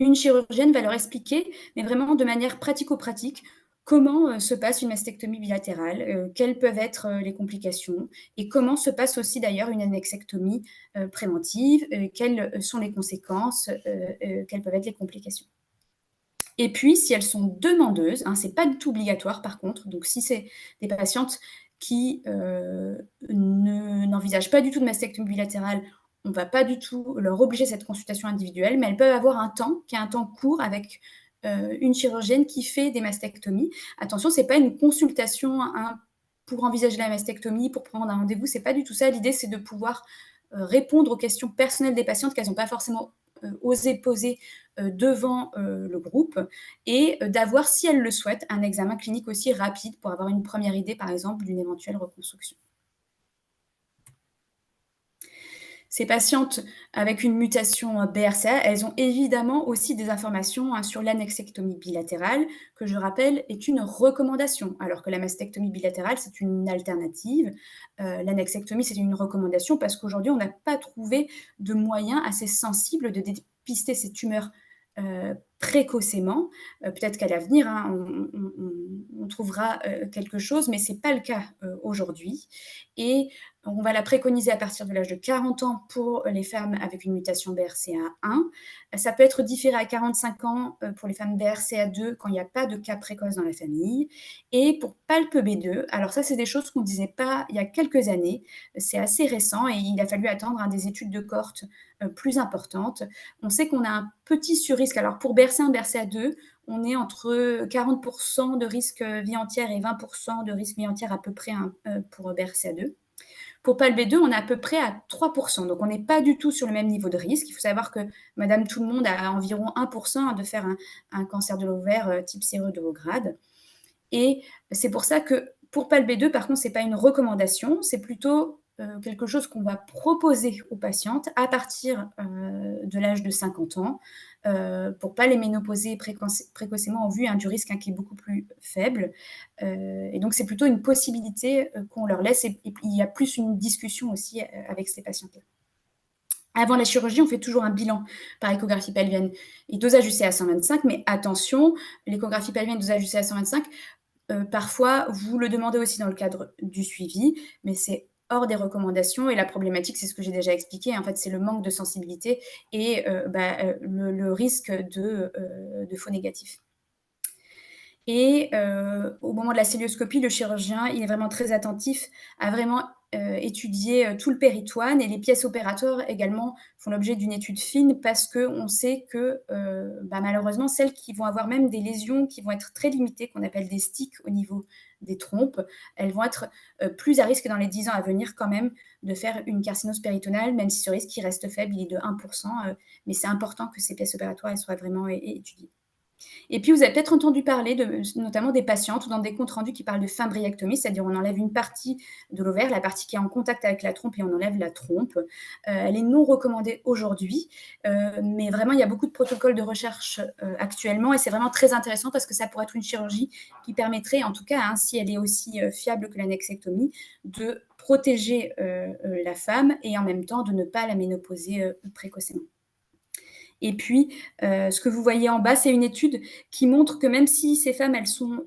une chirurgienne va leur expliquer, mais vraiment de manière pratico-pratique, comment se passe une mastectomie bilatérale, quelles peuvent être les complications, et comment se passe aussi d'ailleurs une annexectomie préventive, quelles sont les conséquences, quelles peuvent être les complications. Et puis, si elles sont demandeuses, ce n'est pas du tout obligatoire par contre, donc si c'est des patientes qui n'envisagent pas du tout de mastectomie bilatérale, on ne va pas du tout leur obliger cette consultation individuelle, mais elles peuvent avoir un temps qui est un temps court avec une chirurgienne qui fait des mastectomies. Attention, ce n'est pas une consultation pour envisager la mastectomie, pour prendre un rendez-vous, ce n'est pas du tout ça. L'idée, c'est de pouvoir répondre aux questions personnelles des patientes qu'elles n'ont pas forcément osé poser devant le groupe et d'avoir, si elles le souhaitent, un examen clinique aussi rapide pour avoir une première idée, par exemple, d'une éventuelle reconstruction. Ces patientes avec une mutation BRCA, elles ont évidemment aussi des informations sur l'annexectomie bilatérale, que je rappelle est une recommandation, alors que la mastectomie bilatérale, c'est une alternative. L'annexectomie, c'est une recommandation parce qu'aujourd'hui, on n'a pas trouvé de moyens assez sensibles de dépister ces tumeurs précocement. Peut-être qu'à l'avenir, on trouvera quelque chose, mais ce n'est pas le cas aujourd'hui. Et on va la préconiser à partir de l'âge de 40 ans pour les femmes avec une mutation BRCA1. Ça peut être différé à 45 ans pour les femmes BRCA2 quand il n'y a pas de cas précoce dans la famille. Et pour PALP-B2, alors ça, c'est des choses qu'on ne disait pas il y a quelques années. C'est assez récent et il a fallu attendre des études de cohorte plus importantes. On sait qu'on a un petit surrisque. Alors pour BRCA1, BRCA2, on est entre 40% de risque vie entière et 20% de risque vie entière à peu près pour BRCA2. Pour PALB2, on est à peu près à 3%. Donc, on n'est pas du tout sur le même niveau de risque. Il faut savoir que Madame Tout-le-Monde a environ 1% de faire un cancer de l'ovaire type séreux de haut grade. Et c'est pour ça que pour PALB2, par contre, ce n'est pas une recommandation, c'est plutôt quelque chose qu'on va proposer aux patientes à partir de l'âge de 50 ans pour ne pas les ménopauser précocement en vue du risque qui est beaucoup plus faible. Et donc, c'est plutôt une possibilité qu'on leur laisse et il y a plus une discussion aussi avec ces patientes-là. Avant la chirurgie, on fait toujours un bilan par échographie pelvienne et dosage UC à 125, mais attention, l'échographie pelvienne, dosage UC à 125, parfois, vous le demandez aussi dans le cadre du suivi, mais c'est hors des recommandations. Et la problématique, c'est ce que j'ai déjà expliqué, en fait, c'est le manque de sensibilité et le risque de faux négatifs. Et au moment de la cœlioscopie, le chirurgien, il est vraiment très attentif à vraiment étudier tout le péritoine, et les pièces opératoires également font l'objet d'une étude fine parce qu'on sait que malheureusement, celles qui vont avoir même des lésions qui vont être très limitées, qu'on appelle des stics au niveau des trompes, elles vont être plus à risque dans les 10 ans à venir quand même de faire une carcinose péritonale, même si ce risque il reste faible, il est de 1%, mais c'est important que ces pièces opératoires elles soient vraiment étudiées. Et puis, vous avez peut-être entendu parler notamment des patientes ou dans des comptes rendus qui parlent de fimbriectomie, c'est-à-dire on enlève une partie de l'ovaire, la partie qui est en contact avec la trompe, et on enlève la trompe. Elle est non recommandée aujourd'hui, mais vraiment, il y a beaucoup de protocoles de recherche actuellement, et c'est vraiment très intéressant parce que ça pourrait être une chirurgie qui permettrait, en tout cas, hein, si elle est aussi fiable que l'annexectomie, de protéger la femme et en même temps de ne pas la ménopauser précocement. Et puis, ce que vous voyez en bas, c'est une étude qui montre que même si ces femmes, elles sont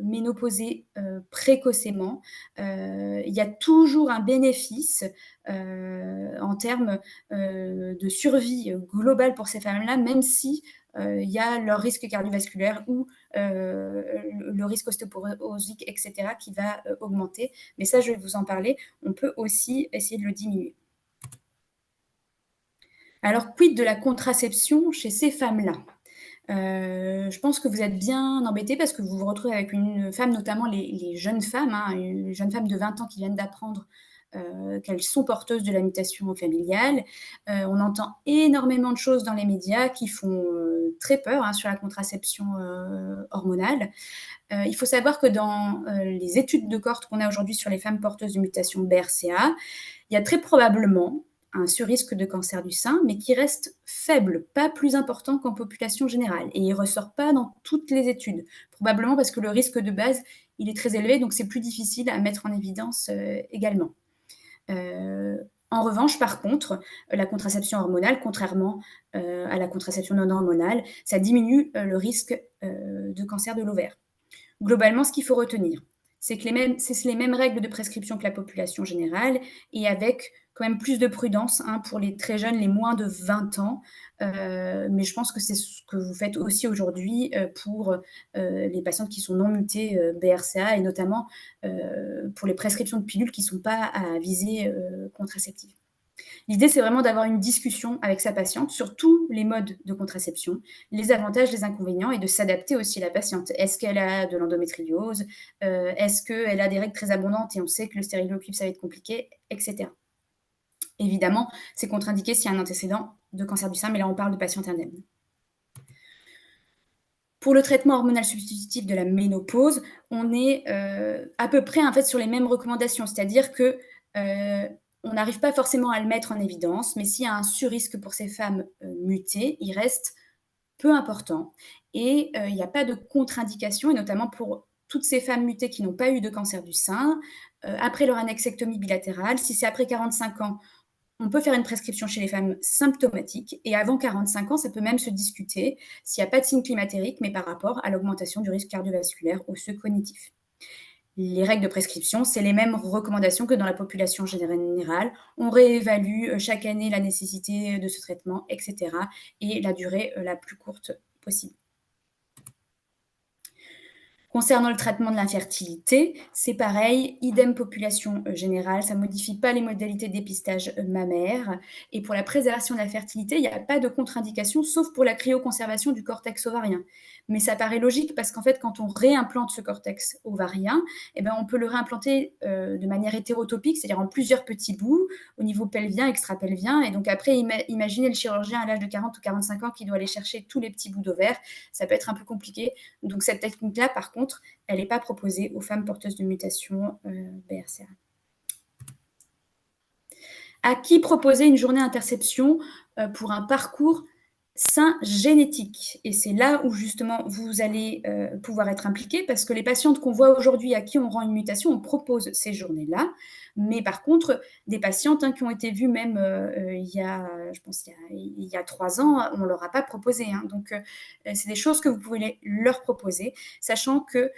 ménopausées précocement, il y a toujours un bénéfice en termes de survie globale pour ces femmes-là, même si il y a leur risque cardiovasculaire ou le risque ostéoporosique, etc., qui va augmenter. Mais ça, je vais vous en parler. On peut aussi essayer de le diminuer. Alors, quid de la contraception chez ces femmes-là? Je pense que vous êtes bien embêtés parce que vous vous retrouvez avec une femme, notamment les jeunes femmes, hein, les jeunes femmes de 20 ans qui viennent d'apprendre qu'elles sont porteuses de la mutation familiale. On entend énormément de choses dans les médias qui font très peur, hein, sur la contraception hormonale. Il faut savoir que dans les études de cohorte qu'on a aujourd'hui sur les femmes porteuses de mutation BRCA, il y a très probablement un surrisque de cancer du sein, mais qui reste faible, pas plus important qu'en population générale. Et il ne ressort pas dans toutes les études, probablement parce que le risque de base, il est très élevé, donc c'est plus difficile à mettre en évidence également. En revanche, par contre, la contraception hormonale, contrairement à la contraception non hormonale, ça diminue le risque de cancer de l'ovaire. Globalement, ce qu'il faut retenir, c'est que c'est les mêmes règles de prescription que la population générale, et avec quand même plus de prudence, hein, pour les très jeunes, les moins de 20 ans. Mais je pense que c'est ce que vous faites aussi aujourd'hui pour les patientes qui sont non mutées BRCA, et notamment pour les prescriptions de pilules qui ne sont pas à visée contraceptive. L'idée, c'est vraiment d'avoir une discussion avec sa patiente sur tous les modes de contraception, les avantages, les inconvénients, et de s'adapter aussi à la patiente. Est-ce qu'elle a de l'endométriose? Est-ce qu'elle a des règles très abondantes et on sait que le stériloquip, ça va être compliqué, etc. Évidemment, c'est contre-indiqué s'il y a un antécédent de cancer du sein, mais là, on parle de patiente indemne. Pour le traitement hormonal substitutif de la ménopause, on est à peu près en fait sur les mêmes recommandations, c'est-à-dire que on n'arrive pas forcément à le mettre en évidence, mais s'il y a un surrisque pour ces femmes mutées, il reste peu important, et il n'y a pas de contre-indication, et notamment pour toutes ces femmes mutées qui n'ont pas eu de cancer du sein, après leur annexectomie bilatérale, si c'est après 45 ans, on peut faire une prescription chez les femmes symptomatiques, et avant 45 ans, ça peut même se discuter s'il n'y a pas de signe climatérique, mais par rapport à l'augmentation du risque cardiovasculaire osseux cognitif. Les règles de prescription, c'est les mêmes recommandations que dans la population générale. On réévalue chaque année la nécessité de ce traitement, etc. et la durée la plus courte possible. Concernant le traitement de l'infertilité, c'est pareil, idem population générale, ça ne modifie pas les modalités de dépistage mammaire. Et pour la préservation de la fertilité, il n'y a pas de contre-indication, sauf pour la cryoconservation du cortex ovarien. Mais ça paraît logique parce qu'en fait, quand on réimplante ce cortex ovarien, eh ben, on peut le réimplanter de manière hétérotopique, c'est-à-dire en plusieurs petits bouts, au niveau pelvien, extra-pelvien. Et donc après, imaginez le chirurgien à l'âge de 40 ou 45 ans qui doit aller chercher tous les petits bouts d'ovaire, ça peut être un peu compliqué. Donc cette technique-là, par contre, elle n'est pas proposée aux femmes porteuses de mutation BRCA. À qui proposer une journée interception pour un parcours sain génétique? Et c'est là où justement vous allez pouvoir être impliqué, parce que les patientes qu'on voit aujourd'hui à qui on rend une mutation, on propose ces journées-là. Mais par contre, des patientes qui ont été vues même il y a 3 ans, on ne leur a pas proposé. Donc, c'est des choses que vous pouvez leur proposer, sachant que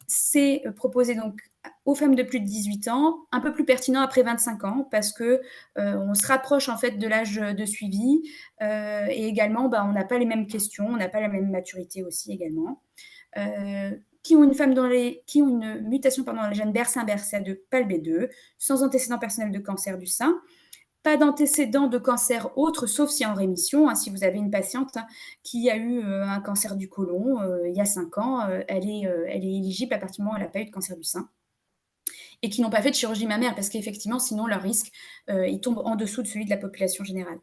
c'est proposé donc aux femmes de plus de 18 ans, un peu plus pertinent après 25 ans parce que on se rapproche en fait de l'âge de suivi et également on n'a pas les mêmes questions, on n'a pas la même maturité aussi également. Qui ont une mutation dans les gènes BRCA1, BRCA2, PALB2, sans antécédent personnel de cancer du sein, pas d'antécédent de cancer autre, sauf si en rémission. Si vous avez une patiente qui a eu un cancer du côlon il y a 5 ans, elle est éligible à partir du moment où elle n'a pas eu de cancer du sein. Et qui n'ont pas fait de chirurgie mammaire, parce qu'effectivement, sinon, leur risque, il tombe en dessous de celui de la population générale.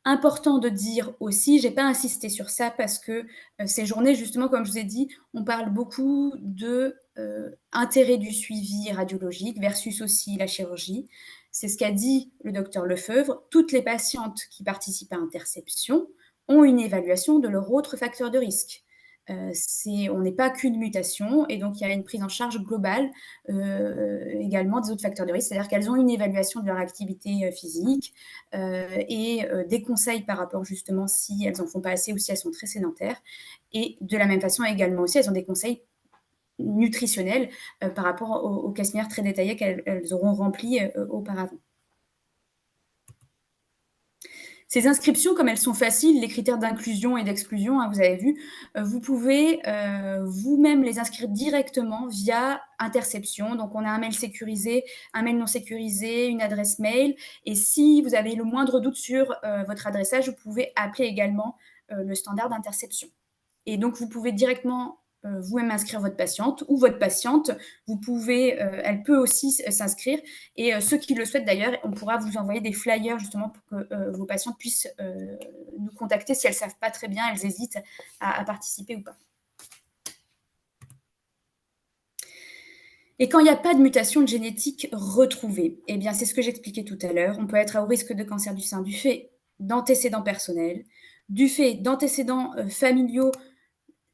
Important de dire aussi, je n'ai pas insisté sur ça parce que ces journées, justement, comme je vous ai dit, on parle beaucoup de intérêt du suivi radiologique versus aussi la chirurgie. C'est ce qu'a dit le docteur Lefeuvre. Toutes les patientes qui participent à Interception ont une évaluation de leur autre facteur de risque. On n'est pas qu'une mutation, et donc il y a une prise en charge globale également des autres facteurs de risque, c'est-à-dire qu'elles ont une évaluation de leur activité physique et des conseils par rapport justement si elles n'en font pas assez ou si elles sont très sédentaires. Et de la même façon également aussi, elles ont des conseils nutritionnels par rapport au questionnaire très détaillé qu'elles auront rempli auparavant. Ces inscriptions, comme elles sont faciles, les critères d'inclusion et d'exclusion, vous avez vu, vous pouvez vous-même les inscrire directement via Interception. Donc, on a un mail sécurisé, un mail non sécurisé, une adresse mail. Et si vous avez le moindre doute sur votre adressage, vous pouvez appeler également le standard d'Interception. Et donc, vous pouvez directement vous-même inscrire votre patiente ou votre patiente. Elle peut aussi s'inscrire. Et ceux qui le souhaitent d'ailleurs, on pourra vous envoyer des flyers justement pour que vos patientes puissent nous contacter si elles ne savent pas très bien, elles hésitent à participer ou pas. Et quand il n'y a pas de mutation génétique retrouvée, eh bien, c'est ce que j'expliquais tout à l'heure, on peut être à haut risque de cancer du sein du fait d'antécédents personnels, du fait d'antécédents familiaux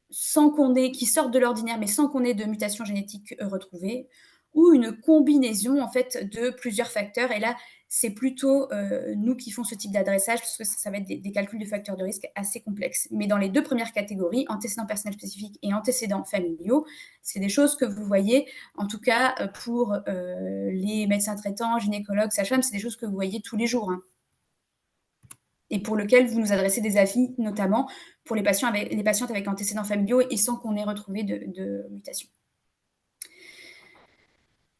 qui sortent de l'ordinaire, mais sans qu'on ait de mutation génétique retrouvée, ou une combinaison en fait de plusieurs facteurs. Et là, c'est plutôt nous qui font ce type d'adressage, parce que ça va être des calculs de facteurs de risque assez complexes. Mais dans les deux premières catégories, antécédents personnels spécifiques et antécédents familiaux, c'est des choses que vous voyez, en tout cas pour les médecins traitants, gynécologues, sages-femmes, c'est des choses que vous voyez tous les jours. Et pour lequel vous nous adressez des avis, notamment pour les patientes avec antécédents familiaux et sans qu'on ait retrouvé de mutation.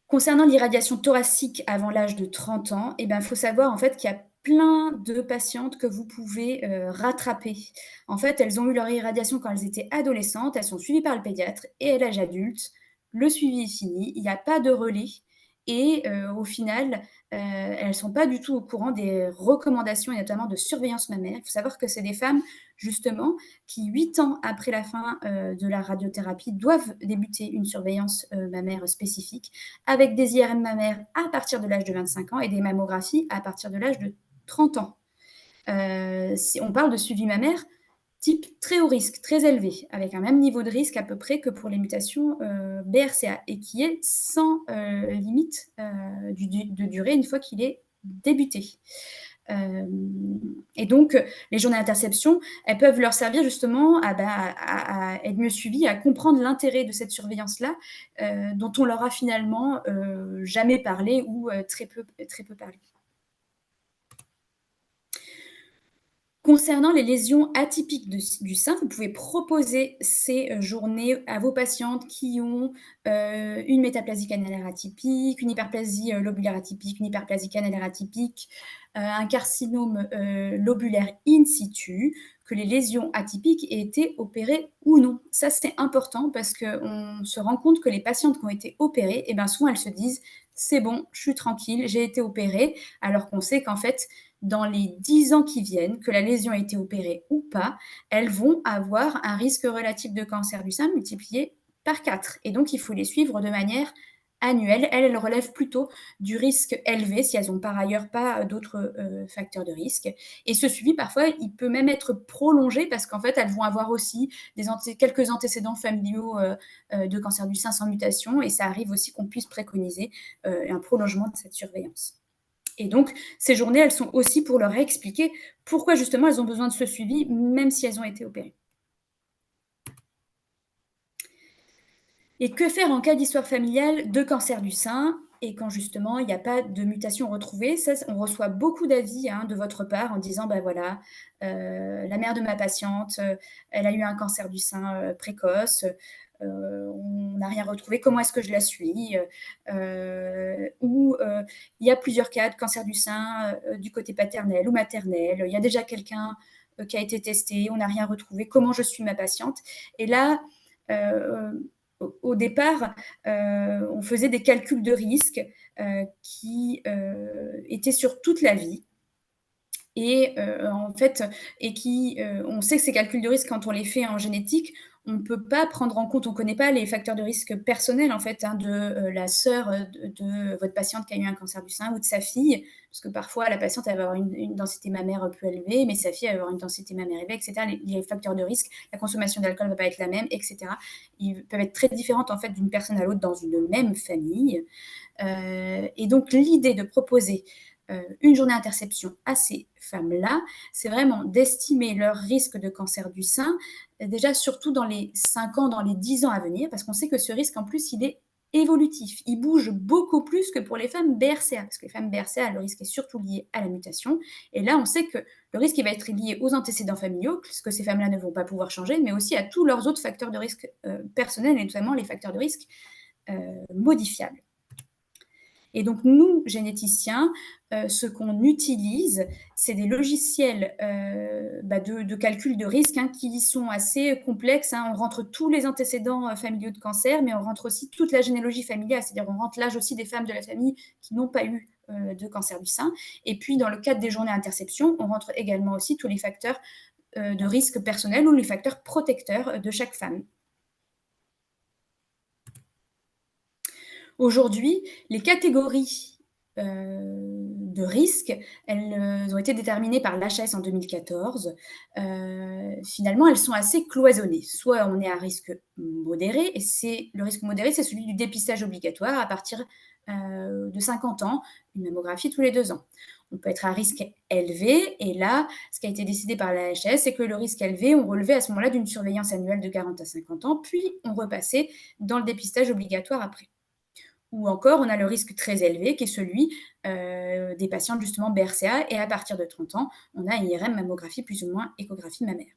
Concernant l'irradiation thoracique avant l'âge de 30 ans, il faut savoir en fait qu'il y a plein de patientes que vous pouvez rattraper. En fait, elles ont eu leur irradiation quand elles étaient adolescentes, elles sont suivies par le pédiatre et à l'âge adulte. Le suivi est fini, il n'y a pas de relais. Et au final, elles ne sont pas du tout au courant des recommandations et notamment de surveillance mammaire. Il faut savoir que c'est des femmes, justement, qui 8 ans après la fin de la radiothérapie doivent débuter une surveillance mammaire spécifique avec des IRM mammaires à partir de l'âge de 25 ans et des mammographies à partir de l'âge de 30 ans. On parle de suivi mammaire type très haut risque, très élevé, avec un même niveau de risque à peu près que pour les mutations BRCA et qui est sans limite de durée une fois qu'il est débuté. Et donc, les journées d'interception, elles peuvent leur servir justement à être mieux suivies, à comprendre l'intérêt de cette surveillance-là, dont on leur a finalement jamais parlé ou très peu parlé. Concernant les lésions atypiques du sein, vous pouvez proposer ces journées à vos patientes qui ont une métaplasie canalaire atypique, une hyperplasie lobulaire atypique, une hyperplasie canalaire atypique, un carcinome lobulaire in situ, que les lésions atypiques aient été opérées ou non. Ça, c'est important parce qu'on se rend compte que les patientes qui ont été opérées, souvent elles se disent « c'est bon, je suis tranquille, j'ai été opérée », alors qu'on sait qu'en fait, dans les 10 ans qui viennent, que la lésion a été opérée ou pas, elles vont avoir un risque relatif de cancer du sein multiplié par 4. Et donc, il faut les suivre de manière annuelle. Elles relèvent plutôt du risque élevé si elles n'ont par ailleurs pas d'autres facteurs de risque. Et ce suivi, parfois, il peut même être prolongé parce qu'en fait, elles vont avoir aussi quelques antécédents familiaux de cancer du sein sans mutation. Et ça arrive aussi qu'on puisse préconiser un prolongement de cette surveillance. Et donc, ces journées, elles sont aussi pour leur expliquer pourquoi justement elles ont besoin de ce suivi, même si elles ont été opérées. Et que faire en cas d'histoire familiale de cancer du sein et quand justement il n'y a pas de mutation retrouvée? Ça, on reçoit beaucoup d'avis de votre part en disant, bah voilà, la mère de ma patiente, elle a eu un cancer du sein précoce, on n'a rien retrouvé, comment est-ce que je la suis? Ou il y a plusieurs cas de cancer du sein du côté paternel ou maternel, il y a déjà quelqu'un qui a été testé, on n'a rien retrouvé, comment je suis ma patiente? Et là, euh, au départ, on faisait des calculs de risque qui étaient sur toute la vie. Et en fait, on sait que ces calculs de risque, quand on les fait en génétique, on ne peut pas prendre en compte, on ne connaît pas les facteurs de risque personnels en fait, de la sœur de votre patiente qui a eu un cancer du sein ou de sa fille, parce que parfois la patiente elle va avoir une densité mammaire peu élevée, mais sa fille elle va avoir une densité mammaire élevée, etc. Les facteurs de risque, la consommation d'alcool ne va pas être la même, etc. Ils peuvent être très différents en fait d'une personne à l'autre dans une même famille. Et donc l'idée de proposer une journée interception à ces femmes-là, c'est vraiment d'estimer leur risque de cancer du sein, déjà surtout dans les 5 ans, dans les 10 ans à venir, parce qu'on sait que ce risque, en plus, il est évolutif. Il bouge beaucoup plus que pour les femmes BRCA, parce que les femmes BRCA, le risque est surtout lié à la mutation. Et là, on sait que le risque il va être lié aux antécédents familiaux, ce que ces femmes-là ne vont pas pouvoir changer, mais aussi à tous leurs autres facteurs de risque personnels, et notamment les facteurs de risque modifiables. Et donc, nous, généticiens, ce qu'on utilise, c'est des logiciels de calcul de risque qui sont assez complexes. On rentre tous les antécédents familiaux de cancer, mais on rentre aussi toute la généalogie familiale, c'est-à-dire on rentre l'âge aussi des femmes de la famille qui n'ont pas eu de cancer du sein. Et puis, dans le cadre des journées interception, on rentre également aussi tous les facteurs de risque personnel ou les facteurs protecteurs de chaque femme. Aujourd'hui, les catégories de risque, elles ont été déterminées par l'HAS en 2014. Finalement, elles sont assez cloisonnées. Soit on est à risque modéré, et le risque modéré, c'est celui du dépistage obligatoire à partir de 50 ans, une mammographie tous les 2 ans. On peut être à risque élevé, et là, ce qui a été décidé par la HAS, c'est que le risque élevé, on relevait à ce moment-là d'une surveillance annuelle de 40 à 50 ans, puis on repassait dans le dépistage obligatoire après. Ou encore, on a le risque très élevé qui est celui des patientes justement BRCA, et à partir de 30 ans, on a IRM, mammographie plus ou moins échographie mammaire.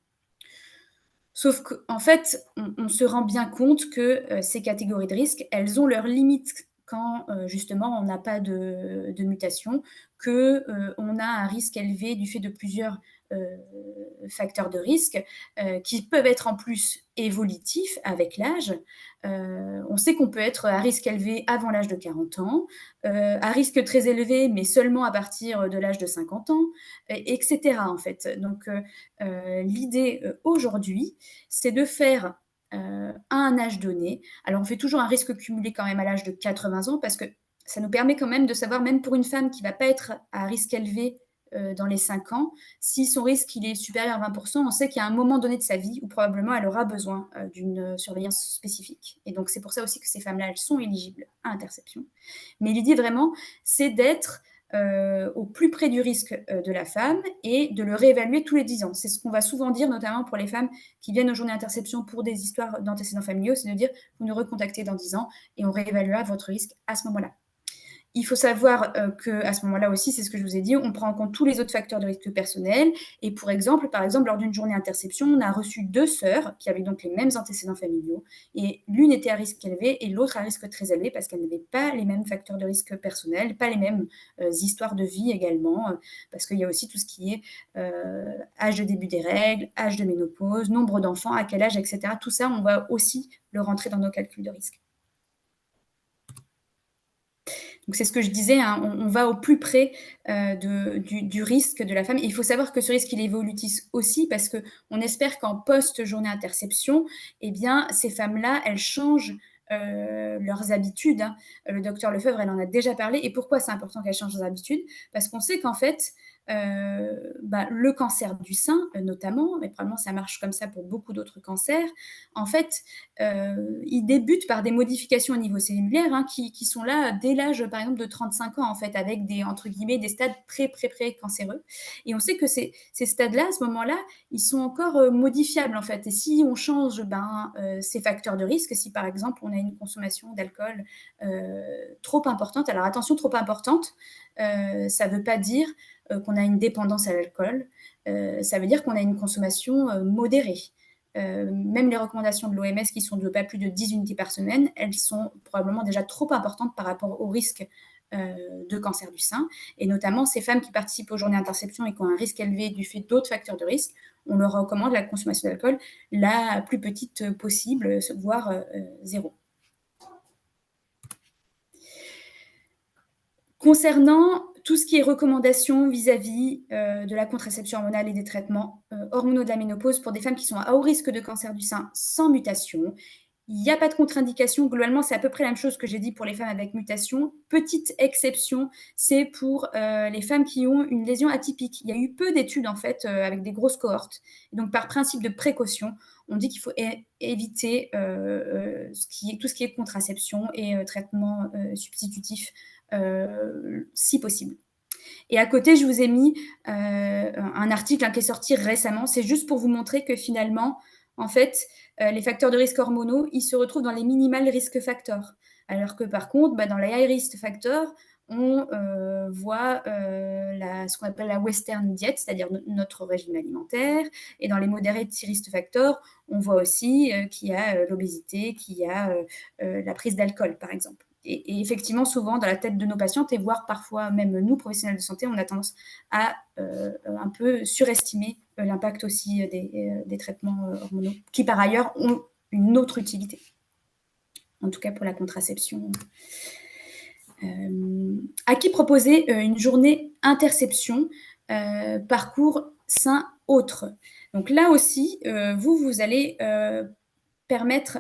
Sauf qu'en fait, on se rend bien compte que ces catégories de risque, elles ont leurs limites quand justement on n'a pas de mutation, qu'on a un risque élevé du fait de plusieurs facteurs de risque qui peuvent être en plus évolutifs avec l'âge. On sait qu'on peut être à risque élevé avant l'âge de 40 ans, à risque très élevé, mais seulement à partir de l'âge de 50 ans, etc. en fait. Donc, l'idée aujourd'hui, c'est de faire à un âge donné. Alors, on fait toujours un risque cumulé quand même à l'âge de 80 ans parce que ça nous permet quand même de savoir, même pour une femme qui ne va pas être à risque élevé dans les 5 ans, si son risque il est supérieur à 20%, on sait qu'il y a un moment donné de sa vie où probablement elle aura besoin d'une surveillance spécifique. Et donc, c'est pour ça aussi que ces femmes-là, elles sont éligibles à interception. Mais l'idée vraiment, c'est d'être au plus près du risque de la femme et de le réévaluer tous les 10 ans. C'est ce qu'on va souvent dire, notamment pour les femmes qui viennent aux journées d'interception pour des histoires d'antécédents familiaux, c'est de dire, vous nous recontactez dans 10 ans et on réévaluera votre risque à ce moment-là. Il faut savoir qu'à ce moment-là aussi, c'est ce que je vous ai dit, on prend en compte tous les autres facteurs de risque personnel. Et par exemple, lors d'une journée interception, on a reçu 2 sœurs qui avaient donc les mêmes antécédents familiaux. Et l'une était à risque élevé et l'autre à risque très élevé parce qu'elles n'avaient pas les mêmes facteurs de risque personnel, pas les mêmes histoires de vie également, parce qu'il y a aussi tout ce qui est âge de début des règles, âge de ménopause, nombre d'enfants, à quel âge, etc. Tout ça, on va aussi le rentrer dans nos calculs de risque. Donc c'est ce que je disais, on va au plus près du risque de la femme. Et il faut savoir que ce risque, il est évolutif aussi parce qu'on espère qu'en post-journée interception, eh bien, ces femmes-là, elles changent leurs habitudes. Le docteur Lefebvre, elle en a déjà parlé. Et pourquoi c'est important qu'elles changent leurs habitudes? Parce qu'on sait qu'en fait, le cancer du sein, notamment, mais probablement ça marche comme ça pour beaucoup d'autres cancers, en fait, ils débutent par des modifications au niveau cellulaire, hein, qui sont là dès l'âge, par exemple, de 35 ans, en fait, avec des, entre guillemets, des stades pré-cancéreux. Et on sait que ces stades-là, à ce moment-là, ils sont encore modifiables, en fait. Et si on change ces facteurs de risque, si par exemple on a une consommation d'alcool trop importante, alors attention, trop importante, ça ne veut pas dire qu'on a une dépendance à l'alcool, ça veut dire qu'on a une consommation modérée. Même les recommandations de l'OMS qui sont de pas plus de 10 unités par semaine, elles sont probablement déjà trop importantes par rapport au risque de cancer du sein. Et notamment, ces femmes qui participent aux journées d'interception et qui ont un risque élevé du fait d'autres facteurs de risque, on leur recommande la consommation d'alcool la plus petite possible, voire zéro. Concernant tout ce qui est recommandations vis-à-vis de la contraception hormonale et des traitements hormonaux de la ménopause pour des femmes qui sont à haut risque de cancer du sein sans mutation, il n'y a pas de contre-indication. Globalement, c'est à peu près la même chose que j'ai dit pour les femmes avec mutation. Petite exception, c'est pour les femmes qui ont une lésion atypique. Il y a eu peu d'études, en fait, avec des grosses cohortes. Donc, par principe de précaution, on dit qu'il faut éviter tout ce qui est contraception et traitement substitutif, si possible. Et à côté, je vous ai mis un article qui est sorti récemment. C'est juste pour vous montrer que finalement, en fait, les facteurs de risque hormonaux, ils se retrouvent dans les minimal risk factors. Alors que par contre, dans les high risk factors, on voit ce qu'on appelle la Western diet, c'est-à-dire notre régime alimentaire. Et dans les moderate risk factors, on voit aussi qu'il y a l'obésité, qu'il y a la prise d'alcool, par exemple. Et effectivement, souvent, dans la tête de nos patientes, et voire parfois même nous, professionnels de santé, on a tendance à un peu surestimer l'impact aussi des traitements hormonaux, qui par ailleurs ont une autre utilité, en tout cas pour la contraception. À qui proposer une journée interception, parcours sain autre. Donc là aussi, vous allez permettre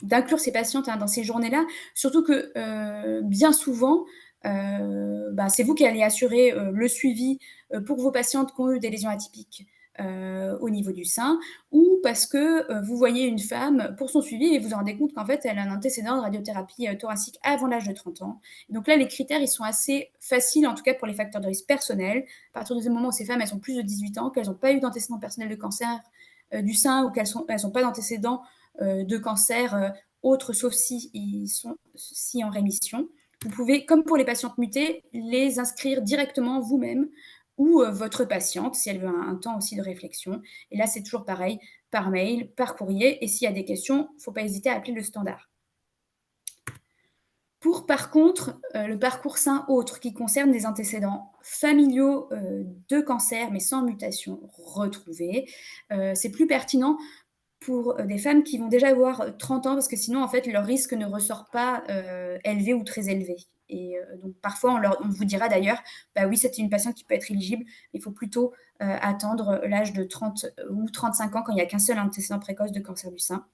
d'inclure ces patientes dans ces journées-là, surtout que bien souvent, c'est vous qui allez assurer le suivi pour vos patientes qui ont eu des lésions atypiques au niveau du sein, ou parce que vous voyez une femme pour son suivi et vous vous rendez compte qu'en fait, elle a un antécédent de radiothérapie thoracique avant l'âge de 30 ans. Donc là, les critères, ils sont assez faciles, en tout cas pour les facteurs de risque personnels. À partir du moment où ces femmes, elles ont plus de 18 ans, qu'elles n'ont pas eu d'antécédent personnel de cancer du sein ou qu'elles n'ont pas d'antécédents de cancer autres, sauf si ils sont en rémission. Vous pouvez, comme pour les patientes mutées, les inscrire directement vous-même ou votre patiente, si elle veut un temps aussi de réflexion. Et là, c'est toujours pareil, par mail, par courrier. Et s'il y a des questions, il ne faut pas hésiter à appeler le standard. Pour, par contre, le parcours sain autre qui concerne des antécédents familiaux de cancer, mais sans mutation retrouvée, c'est plus pertinent pour des femmes qui vont déjà avoir 30 ans, parce que sinon, en fait, leur risque ne ressort pas élevé ou très élevé. Et donc, parfois, on vous dira d'ailleurs, oui, c'est une patiente qui peut être éligible, mais il faut plutôt attendre l'âge de 30 ou 35 ans quand il n'y a qu'un seul antécédent précoce de cancer du sein.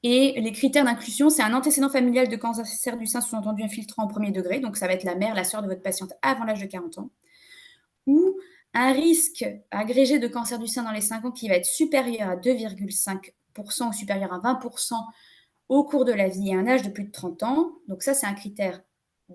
Et les critères d'inclusion, c'est un antécédent familial de cancer du sein, sous-entendu infiltrant en premier degré, donc ça va être la mère, la sœur de votre patiente avant l'âge de 40 ans, ou un risque agrégé de cancer du sein dans les 5 ans qui va être supérieur à 2,5% ou supérieur à 20% au cours de la vie et à un âge de plus de 30 ans. Donc ça, c'est un critère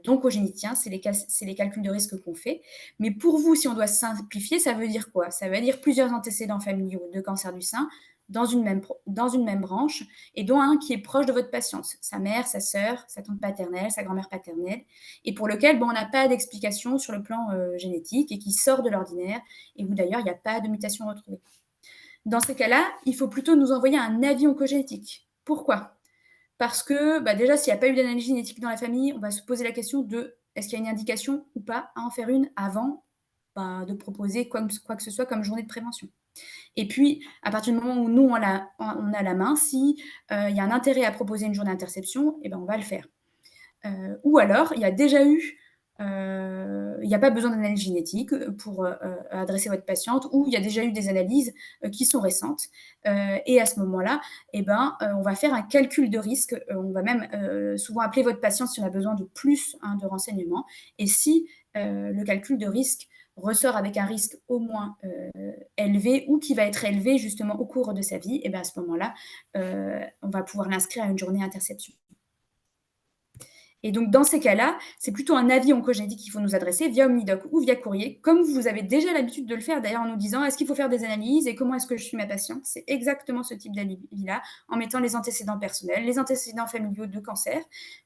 d'oncogénéticien, c'est les calculs de risque qu'on fait. Mais pour vous, si on doit simplifier, ça veut dire quoi? Ça veut dire plusieurs antécédents familiaux de cancer du sein dans une même branche, et dont un qui est proche de votre patiente, sa mère, sa sœur, sa tante paternelle, sa grand-mère paternelle, et pour lequel on n'a pas d'explication sur le plan génétique et qui sort de l'ordinaire, et où d'ailleurs il n'y a pas de mutation retrouvée. Dans ces cas-là, il faut plutôt nous envoyer un avis oncogénétique. Pourquoi? Parce que déjà, s'il n'y a pas eu d'analyse génétique dans la famille, on va se poser la question de est-ce qu'il y a une indication ou pas à en faire une avant de proposer quoi que ce soit comme journée de prévention. Et puis, à partir du moment où nous, on a la main, s'il y a un intérêt à proposer une journée d'interception, on va le faire. Ou alors, il y a déjà eu il n'y a pas besoin d'analyse génétique pour adresser votre patiente, ou il y a déjà eu des analyses qui sont récentes. Et à ce moment-là, eh ben, on va faire un calcul de risque. On va même souvent appeler votre patiente si on a besoin de plus de renseignements. Et si le calcul de risque ressort avec un risque au moins élevé, ou qui va être élevé justement au cours de sa vie, et bien à ce moment-là, on va pouvoir l'inscrire à une journée interception. Et donc, dans ces cas-là, c'est plutôt un avis oncogénétique qu'il faut nous adresser via Omnidoc ou via courrier, comme vous avez déjà l'habitude de le faire d'ailleurs, en nous disant est-ce qu'il faut faire des analyses et comment est-ce que je suis ma patiente. C'est exactement ce type d'avis-là, en mettant les antécédents personnels, les antécédents familiaux de cancer,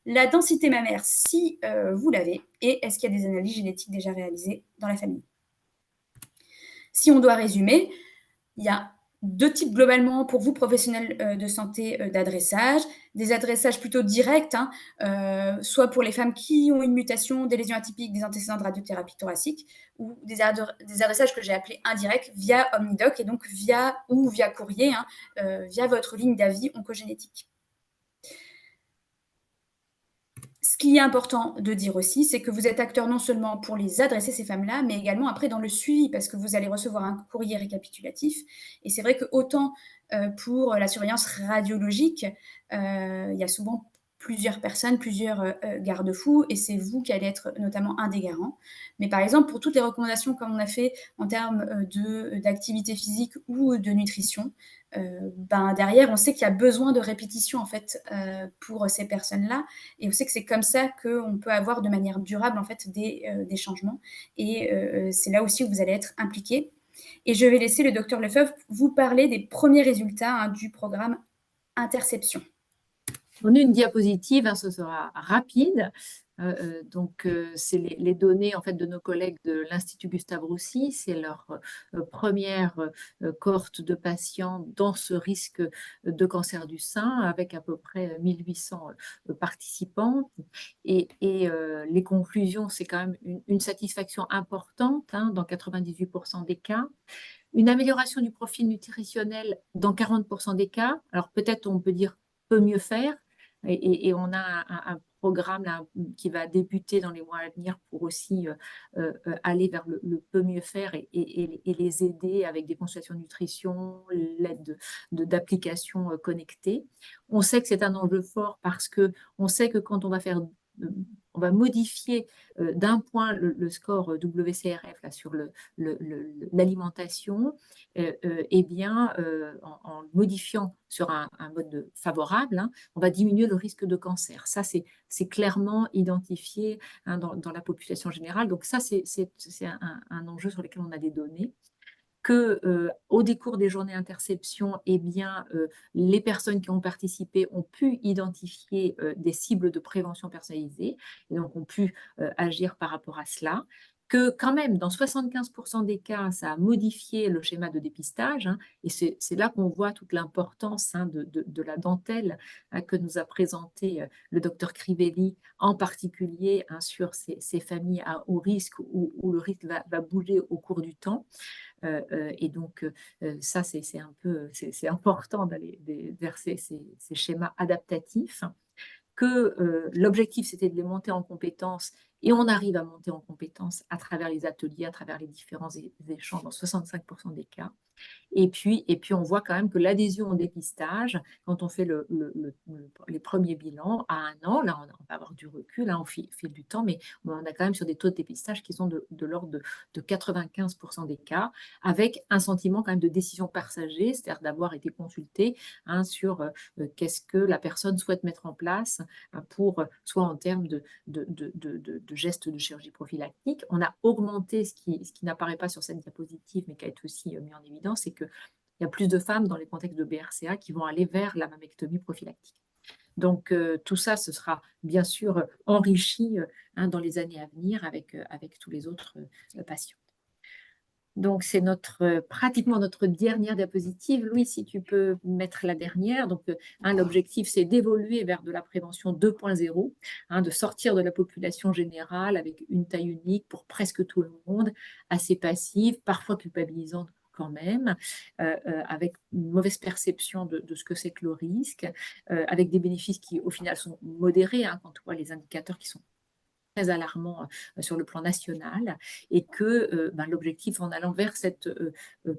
la densité mammaire si vous l'avez, et est-ce qu'il y a des analyses génétiques déjà réalisées dans la famille. Si on doit résumer, il y a deux types globalement pour vous, professionnels de santé, d'adressage. Des adressages plutôt directs, soit pour les femmes qui ont une mutation, des lésions atypiques, des antécédents de radiothérapie thoracique, ou des adressages que j'ai appelés indirects via Omnidoc, et donc via courrier, via votre ligne d'avis oncogénétique. Ce qui est important de dire aussi, c'est que vous êtes acteur non seulement pour les adresser, ces femmes-là, mais également après dans le suivi, parce que vous allez recevoir un courrier récapitulatif. Et c'est vrai que autant pour la surveillance radiologique, il y a souvent plusieurs personnes, plusieurs garde-fous, et c'est vous qui allez être notamment un des garants. Mais par exemple, pour toutes les recommandations comme on a fait en termes d'activité physique ou de nutrition, derrière, on sait qu'il y a besoin de répétition en fait pour ces personnes-là, et on sait que c'est comme ça qu'on peut avoir de manière durable en fait des changements, et c'est là aussi où vous allez être impliqué. Et je vais laisser le docteur Lefebvre vous parler des premiers résultats du programme Interception. On a une diapositive, ce sera rapide. C'est les données en fait de nos collègues de l'Institut Gustave-Roussy. C'est leur première cohorte de patients dans ce risque de cancer du sein, avec à peu près 1800 participants. Et les conclusions, c'est quand même une satisfaction importante dans 98% des cas. Une amélioration du profil nutritionnel dans 40% des cas. Alors peut-être on peut dire peut mieux faire. Et on a un programme là, qui va débuter dans les mois à venir pour aussi aller vers le peut mieux faire et les aider avec des consultations de nutrition, l'aide d'applications connectées. On sait que c'est un enjeu fort parce qu'on sait que quand on va modifier d'un point le score WCRF là, sur l'alimentation, eh bien, en le modifiant sur un mode favorable, on va diminuer le risque de cancer. Ça, c'est clairement identifié dans la population générale. Donc ça, c'est un enjeu sur lequel on a des données. Au décours des journées interception, eh bien, les personnes qui ont participé ont pu identifier des cibles de prévention personnalisées et donc ont pu agir par rapport à cela. Que quand même, dans 75% des cas, ça a modifié le schéma de dépistage, et c'est là qu'on voit toute l'importance de la dentelle que nous a présenté le docteur Crivelli, en particulier sur ces familles à haut risque où le risque va bouger au cours du temps. Et donc, ça, c'est important d'aller vers ces schémas adaptatifs. L'objectif, c'était de les monter en compétences, et on arrive à monter en compétences à travers les ateliers, à travers les différents échanges dans 65% des cas. Et puis, on voit quand même que l'adhésion au dépistage, quand on fait les premiers bilans à 1 an, là, on va avoir du recul, on fait du temps, mais on a quand même sur des taux de dépistage qui sont de l'ordre de 95% des cas, avec un sentiment quand même de décision partagée, c'est-à-dire d'avoir été consulté sur qu'est-ce que la personne souhaite mettre en place soit en termes de gestes de chirurgie prophylactique. On a augmenté ce qui n'apparaît pas sur cette diapositive, mais qui a été aussi mis en évidence, c'est qu'il y a plus de femmes dans les contextes de BRCA qui vont aller vers la mammectomie prophylactique. Donc, tout ça, ce sera bien sûr enrichi dans les années à venir avec tous les autres patients. Donc, c'est pratiquement notre dernière diapositive. Louis, si tu peux mettre la dernière. Donc, l'objectif, c'est d'évoluer vers de la prévention 2.0, de sortir de la population générale avec une taille unique pour presque tout le monde, assez passive, parfois culpabilisante quand même, avec une mauvaise perception de ce que c'est que le risque, avec des bénéfices qui, au final, sont modérés quand on voit les indicateurs qui sont très alarmant sur le plan national et que l'objectif en allant vers cette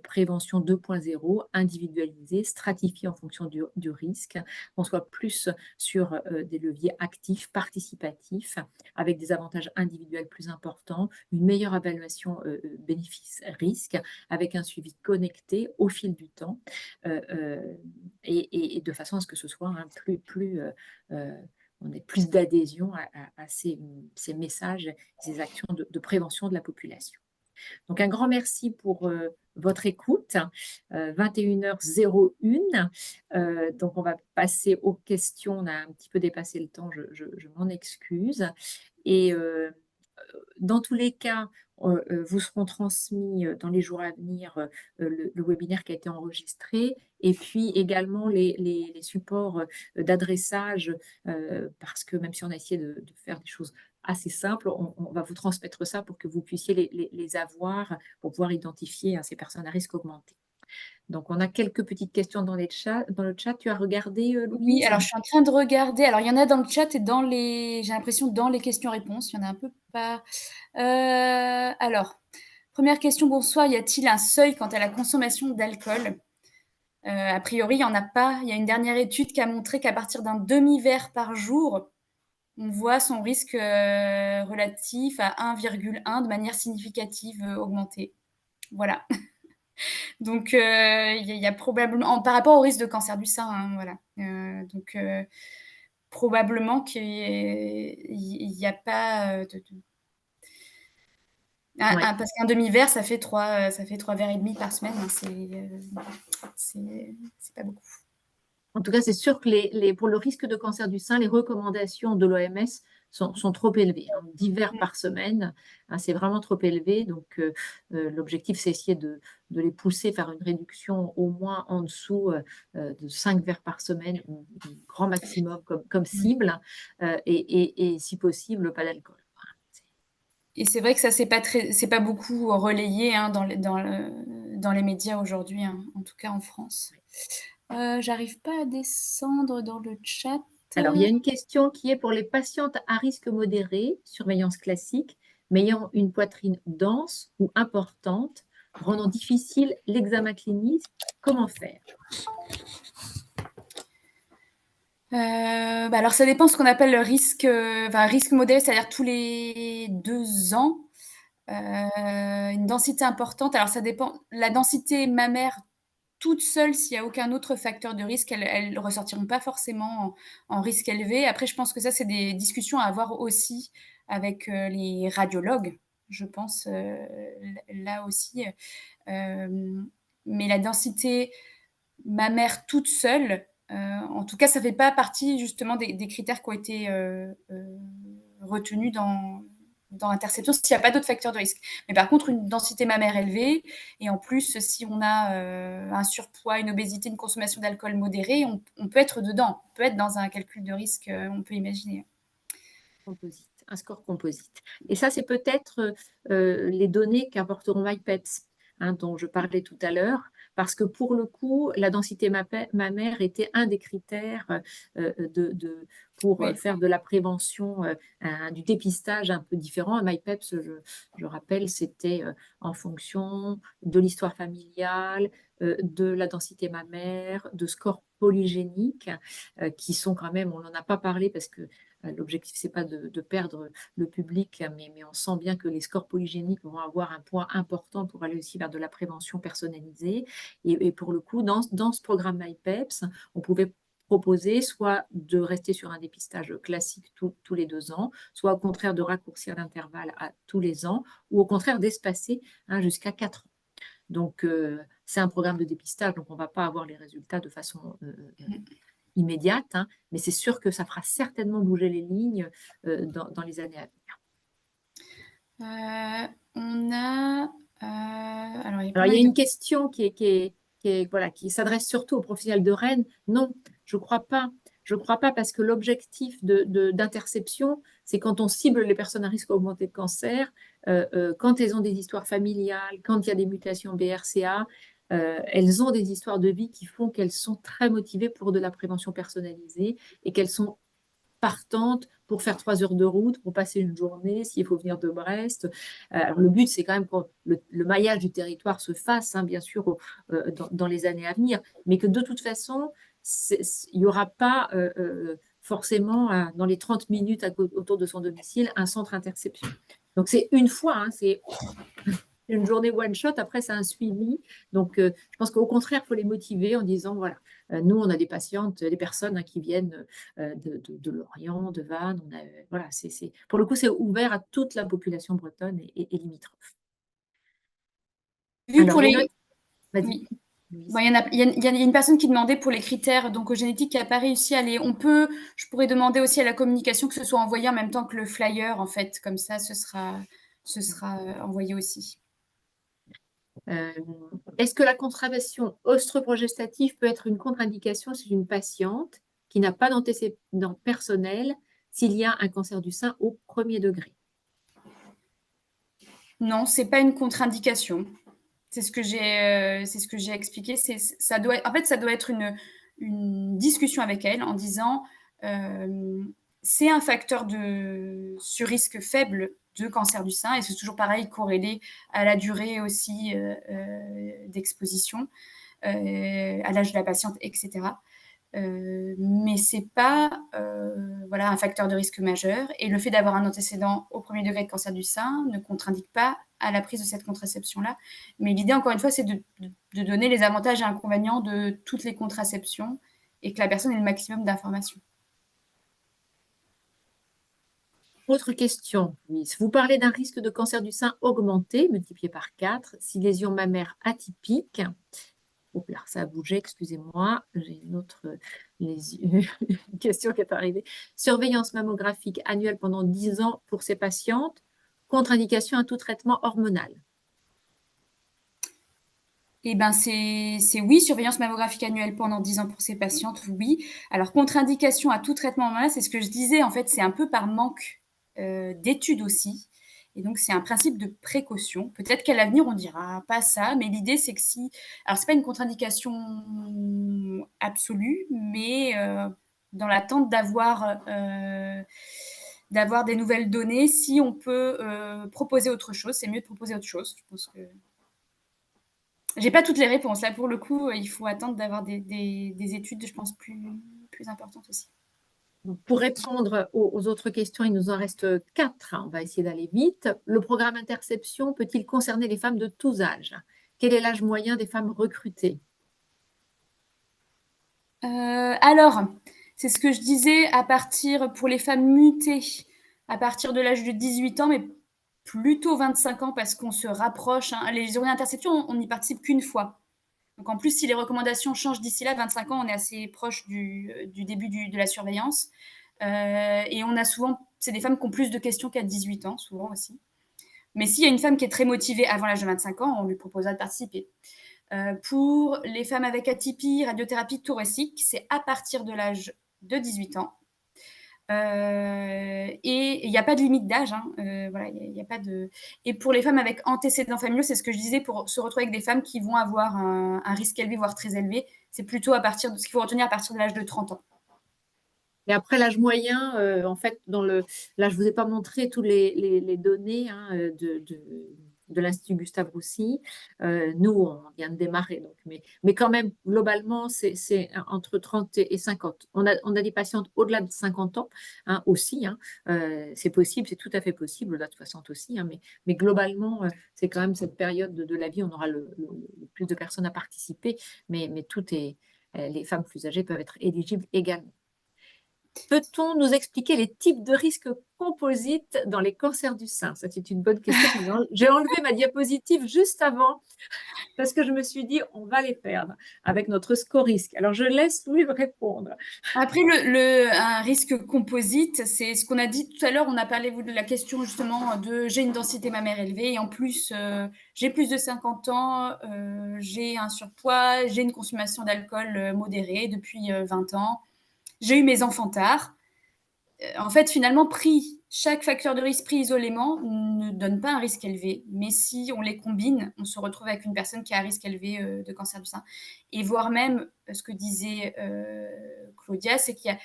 prévention 2.0 individualisée, stratifiée en fonction du risque, qu'on soit plus sur des leviers actifs, participatifs, avec des avantages individuels plus importants, une meilleure évaluation bénéfice-risque, avec un suivi connecté au fil du temps et de façon à ce que ce soit on ait plus d'adhésion à ces messages, ces actions de prévention de la population. Donc, un grand merci pour votre écoute. 21h01. Donc, on va passer aux questions. On a un petit peu dépassé le temps, je m'en excuse. Et dans tous les cas, vous seront transmis dans les jours à venir le webinaire qui a été enregistré et puis également les supports d'adressage parce que même si on a essayé de faire des choses assez simples, on va vous transmettre ça pour que vous puissiez les avoir pour pouvoir identifier ces personnes à risque augmenté. Donc, on a quelques petites questions dans le chat. Tu as regardé, Oui, Louise? alors je suis en train de regarder. Alors, il y en a dans le chat et j'ai l'impression dans les questions-réponses, il y en a un peu pas. Alors, première question, bonsoir. Y a-t-il un seuil quant à la consommation d'alcool? A priori, il n'y en a pas. Il y a une dernière étude qui a montré qu'à partir d'un demi-verre par jour, on voit son risque relatif à 1,1 de manière significative augmenter. Voilà. Donc, il y a probablement, par rapport au risque de cancer du sein, hein, voilà. Donc, probablement qu'il n'y a pas parce qu'un demi-verre, ça fait 3 verres et demi par semaine. Hein, c'est pas beaucoup. En tout cas, c'est sûr que pour le risque de cancer du sein, les recommandations de l'OMS sont trop élevées. 10 verres par semaine, c'est vraiment trop élevé. Donc, l'objectif, c'est essayer de les pousser vers une réduction au moins en dessous de 5 verres par semaine, un grand maximum comme cible, et si possible, pas d'alcool. Et c'est vrai que ça, c'est pas beaucoup relayé dans les médias aujourd'hui, hein, en tout cas en France. J'arrive pas à descendre dans le chat. Alors, il y a une question qui est pour les patientes à risque modéré, surveillance classique, mais ayant une poitrine dense ou importante, rendant difficile l'examen clinique, comment faire? Alors, ça dépend de ce qu'on appelle le risque modéré, c'est-à-dire tous les 2 ans. Une densité importante. Alors, ça dépend. La densité mammaire toute seule, s'il n'y a aucun autre facteur de risque, elles ne ressortiront pas forcément en risque élevé. Après, je pense que ça, c'est des discussions à avoir aussi avec les radiologues, je pense, là aussi. Mais la densité mammaire toute seule, en tout cas, ça ne fait pas partie justement des critères qui ont été retenus dans l'interception s'il n'y a pas d'autres facteurs de risque. Mais par contre, une densité mammaire élevée, et en plus, si on a un surpoids, une obésité, une consommation d'alcool modérée, on peut être dedans, on peut être dans un calcul de risque, on peut imaginer. Composite, un score composite. Et ça, c'est peut-être les données qu'apporteront MyPeps, dont je parlais tout à l'heure, parce que pour le coup, la densité mammaire était un des critères pour Oui. faire de la prévention, du dépistage un peu différent. MyPeps, je rappelle, c'était en fonction de l'histoire familiale, de la densité mammaire, de scores polygéniques, qui sont quand même, on n'en a pas parlé parce que l'objectif, ce n'est pas de perdre le public, mais on sent bien que les scores polygéniques vont avoir un poids important pour aller aussi vers de la prévention personnalisée. Et pour le coup, dans ce programme MyPeps, on pouvait proposer soit de rester sur un dépistage classique tous les 2 ans, soit au contraire de raccourcir l'intervalle à tous les ans, ou au contraire d'espacer jusqu'à 4 ans. Donc, c'est un programme de dépistage, donc on ne va pas avoir les résultats de façon immédiate, mais c'est sûr que ça fera certainement bouger les lignes dans les années à venir. On a... Alors, il y a une question qui s'adresse surtout aux professionnels de Rennes. Non, je ne crois pas. Je ne crois pas parce que l'objectif d'interception, c'est quand on cible les personnes à risque augmenté de cancer, quand elles ont des histoires familiales, quand il y a des mutations BRCA, elles ont des histoires de vie qui font qu'elles sont très motivées pour de la prévention personnalisée et qu'elles sont partante pour faire 3 heures de route, pour passer une journée, s'il faut venir de Brest. Alors, le but, c'est quand même que le maillage du territoire se fasse, hein, bien sûr, dans les années à venir, mais que de toute façon, il n'y aura pas forcément, dans les 30 minutes autour de son domicile, un centre interception. Donc, c'est une fois, hein, c'est une journée one shot, après c'est un suivi. Donc, je pense qu'au contraire, il faut les motiver en disant, voilà, nous, on a des patientes, des personnes, hein, qui viennent de Lorient, de Vannes. Voilà, pour le coup, c'est ouvert à toute la population bretonne et limitrophe. Vu Alors, pour les les... notes, vas-y. Oui. Bon, il y a une personne qui demandait pour les critères d'oncogénétique qui n'a pas réussi à les... Je pourrais demander aussi à la communication que ce soit envoyé en même temps que le flyer, en fait. Comme ça, ce sera envoyé aussi. Est-ce que la contraception œstroprogestative peut être une contre-indication chez une patiente qui n'a pas d'antécédent personnel s'il y a un cancer du sein au premier degré? Non, ce n'est pas une contre-indication. C'est ce que j'ai expliqué. En fait, ça doit être une discussion avec elle en disant c'est un facteur sur risque faible de cancer du sein et c'est toujours pareil corrélé à la durée aussi d'exposition, à l'âge de la patiente, etc. Mais c'est pas voilà, un facteur de risque majeur. Et le fait d'avoir un antécédent au premier degré de cancer du sein ne contre-indique pas à la prise de cette contraception-là. Mais l'idée, encore une fois, c'est de donner les avantages et inconvénients de toutes les contraceptions et que la personne ait le maximum d'informations. Autre question, Louise. Vous parlez d'un risque de cancer du sein augmenté, multiplié par 4, si lésion mammaire atypique. Oh là, ça a bougé, excusez-moi. J'ai une autre question qui est arrivée. Surveillance mammographique annuelle pendant 10 ans pour ces patientes. Contre-indication à tout traitement hormonal. Eh ben c'est oui, surveillance mammographique annuelle pendant 10 ans pour ces patientes, oui. Alors, contre-indication à tout traitement hormonal, c'est ce que je disais, en fait, c'est un peu par manque d'études aussi. Et donc, c'est un principe de précaution. Peut-être qu'à l'avenir, on dira pas ça, mais l'idée, c'est que si... Alors, c'est pas une contre-indication absolue, mais dans l'attente d'avoir des nouvelles données, si on peut proposer autre chose, c'est mieux de proposer autre chose. Je pense que... J'ai pas toutes les réponses. Là, pour le coup, il faut attendre d'avoir des études, je pense, plus importantes aussi. Pour répondre aux autres questions, il nous en reste 4. On va essayer d'aller vite. Le programme Interception peut-il concerner les femmes de tous âges? Quel est l'âge moyen des femmes recrutées? Alors, c'est ce que je disais, pour les femmes mutées, à partir de l'âge de 18 ans, mais plutôt 25 ans parce qu'on se rapproche. Hein. Les journées d'interception, on n'y participe qu'une fois. Donc en plus, si les recommandations changent d'ici là, 25 ans, on est assez proche du début de la surveillance. Et on a souvent, c'est des femmes qui ont plus de questions qu'à 18 ans, souvent aussi. Mais s'il y a une femme qui est très motivée avant l'âge de 25 ans, on lui proposera de participer. Pour les femmes avec atypie, radiothérapie thoracique, c'est à partir de l'âge de 18 ans. Et il n'y a pas de limite d'âge. Hein. Voilà, y a pas de... Et pour les femmes avec antécédents familiaux, c'est ce que je disais, pour se retrouver avec des femmes qui vont avoir un risque élevé, voire très élevé, c'est plutôt à partir de ce qu'il faut retenir à partir de l'âge de 30 ans. Et après l'âge moyen, en fait, là, je ne vous ai pas montré toutes les données, hein, de l'Institut Gustave Roussy. Nous, on vient de démarrer, donc, mais quand même, globalement, c'est entre 30 et 50. On a des patientes au-delà de 50 ans, hein, aussi. Hein. C'est possible, c'est tout à fait possible, au-delà de 60 aussi. Hein, mais globalement, c'est quand même cette période de la vie, on aura le plus de personnes à participer. Mais les femmes plus âgées peuvent être éligibles également. Peut-on nous expliquer les types de risques composites dans les cancers du sein? Ça, c'est une bonne question. J'ai enlevé ma diapositive juste avant parce que je me suis dit, on va les perdre avec notre score-risque. Alors, je laisse Louis répondre. Après, un risque composite, c'est ce qu'on a dit tout à l'heure. On a parlé de la question justement de j'ai une densité mammaire élevée et en plus, j'ai plus de 50 ans, j'ai un surpoids, j'ai une consommation d'alcool modérée depuis 20 ans. J'ai eu mes enfants tard. En fait, finalement, chaque facteur de risque pris isolément ne donne pas un risque élevé. Mais si on les combine, on se retrouve avec une personne qui a un risque élevé de cancer du sein. Et voire même, ce que disait Claudia, c'est qu'il y a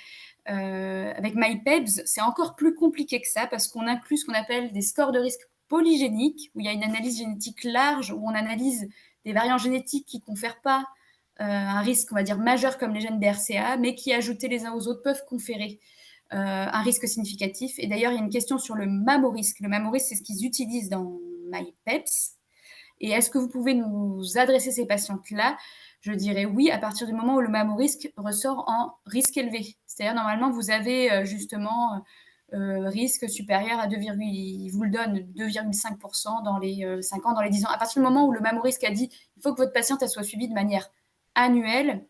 Avec MyPEBS, c'est encore plus compliqué que ça parce qu'on inclut ce qu'on appelle des scores de risque polygéniques, où il y a une analyse génétique large, où on analyse des variants génétiques qui ne confèrent pas un risque, on va dire, majeur comme les gènes BRCA, mais qui, ajoutés les uns aux autres, peuvent conférer un risque significatif. Et d'ailleurs, il y a une question sur le mammorisque. Le mammorisque, c'est ce qu'ils utilisent dans MyPEBS. Et est-ce que vous pouvez nous adresser ces patientes-là? Je dirais oui, à partir du moment où le mammorisque ressort en risque élevé. C'est-à-dire, normalement, vous avez justement risque supérieur à 2, il vous le donne 2,5% dans les 5 ans, dans les 10 ans. À partir du moment où le mammorisque a dit il faut que votre patiente elle soit suivie de manière annuelle,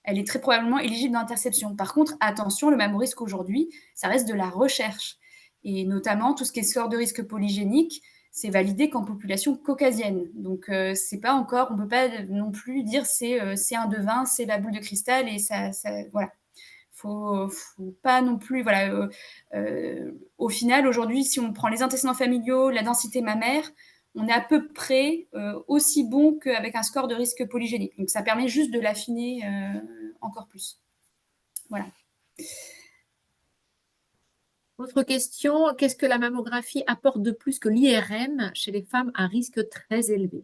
elle est très probablement éligible d'interception. Par contre, attention, le mammorisque aujourd'hui, ça reste de la recherche. Et notamment, tout ce qui est score de risque polygénique, c'est validé qu'en population caucasienne. Donc, c'est pas encore, on peut pas non plus dire c'est un devin, c'est la boule de cristal et ça voilà. Faut pas non plus, voilà. Au final, aujourd'hui, si on prend les antécédents familiaux, la densité mammaire, on est à peu près aussi bon qu'avec un score de risque polygénique. Donc, ça permet juste de l'affiner encore plus. Voilà. Autre question, qu'est-ce que la mammographie apporte de plus que l'IRM chez les femmes à risque très élevé?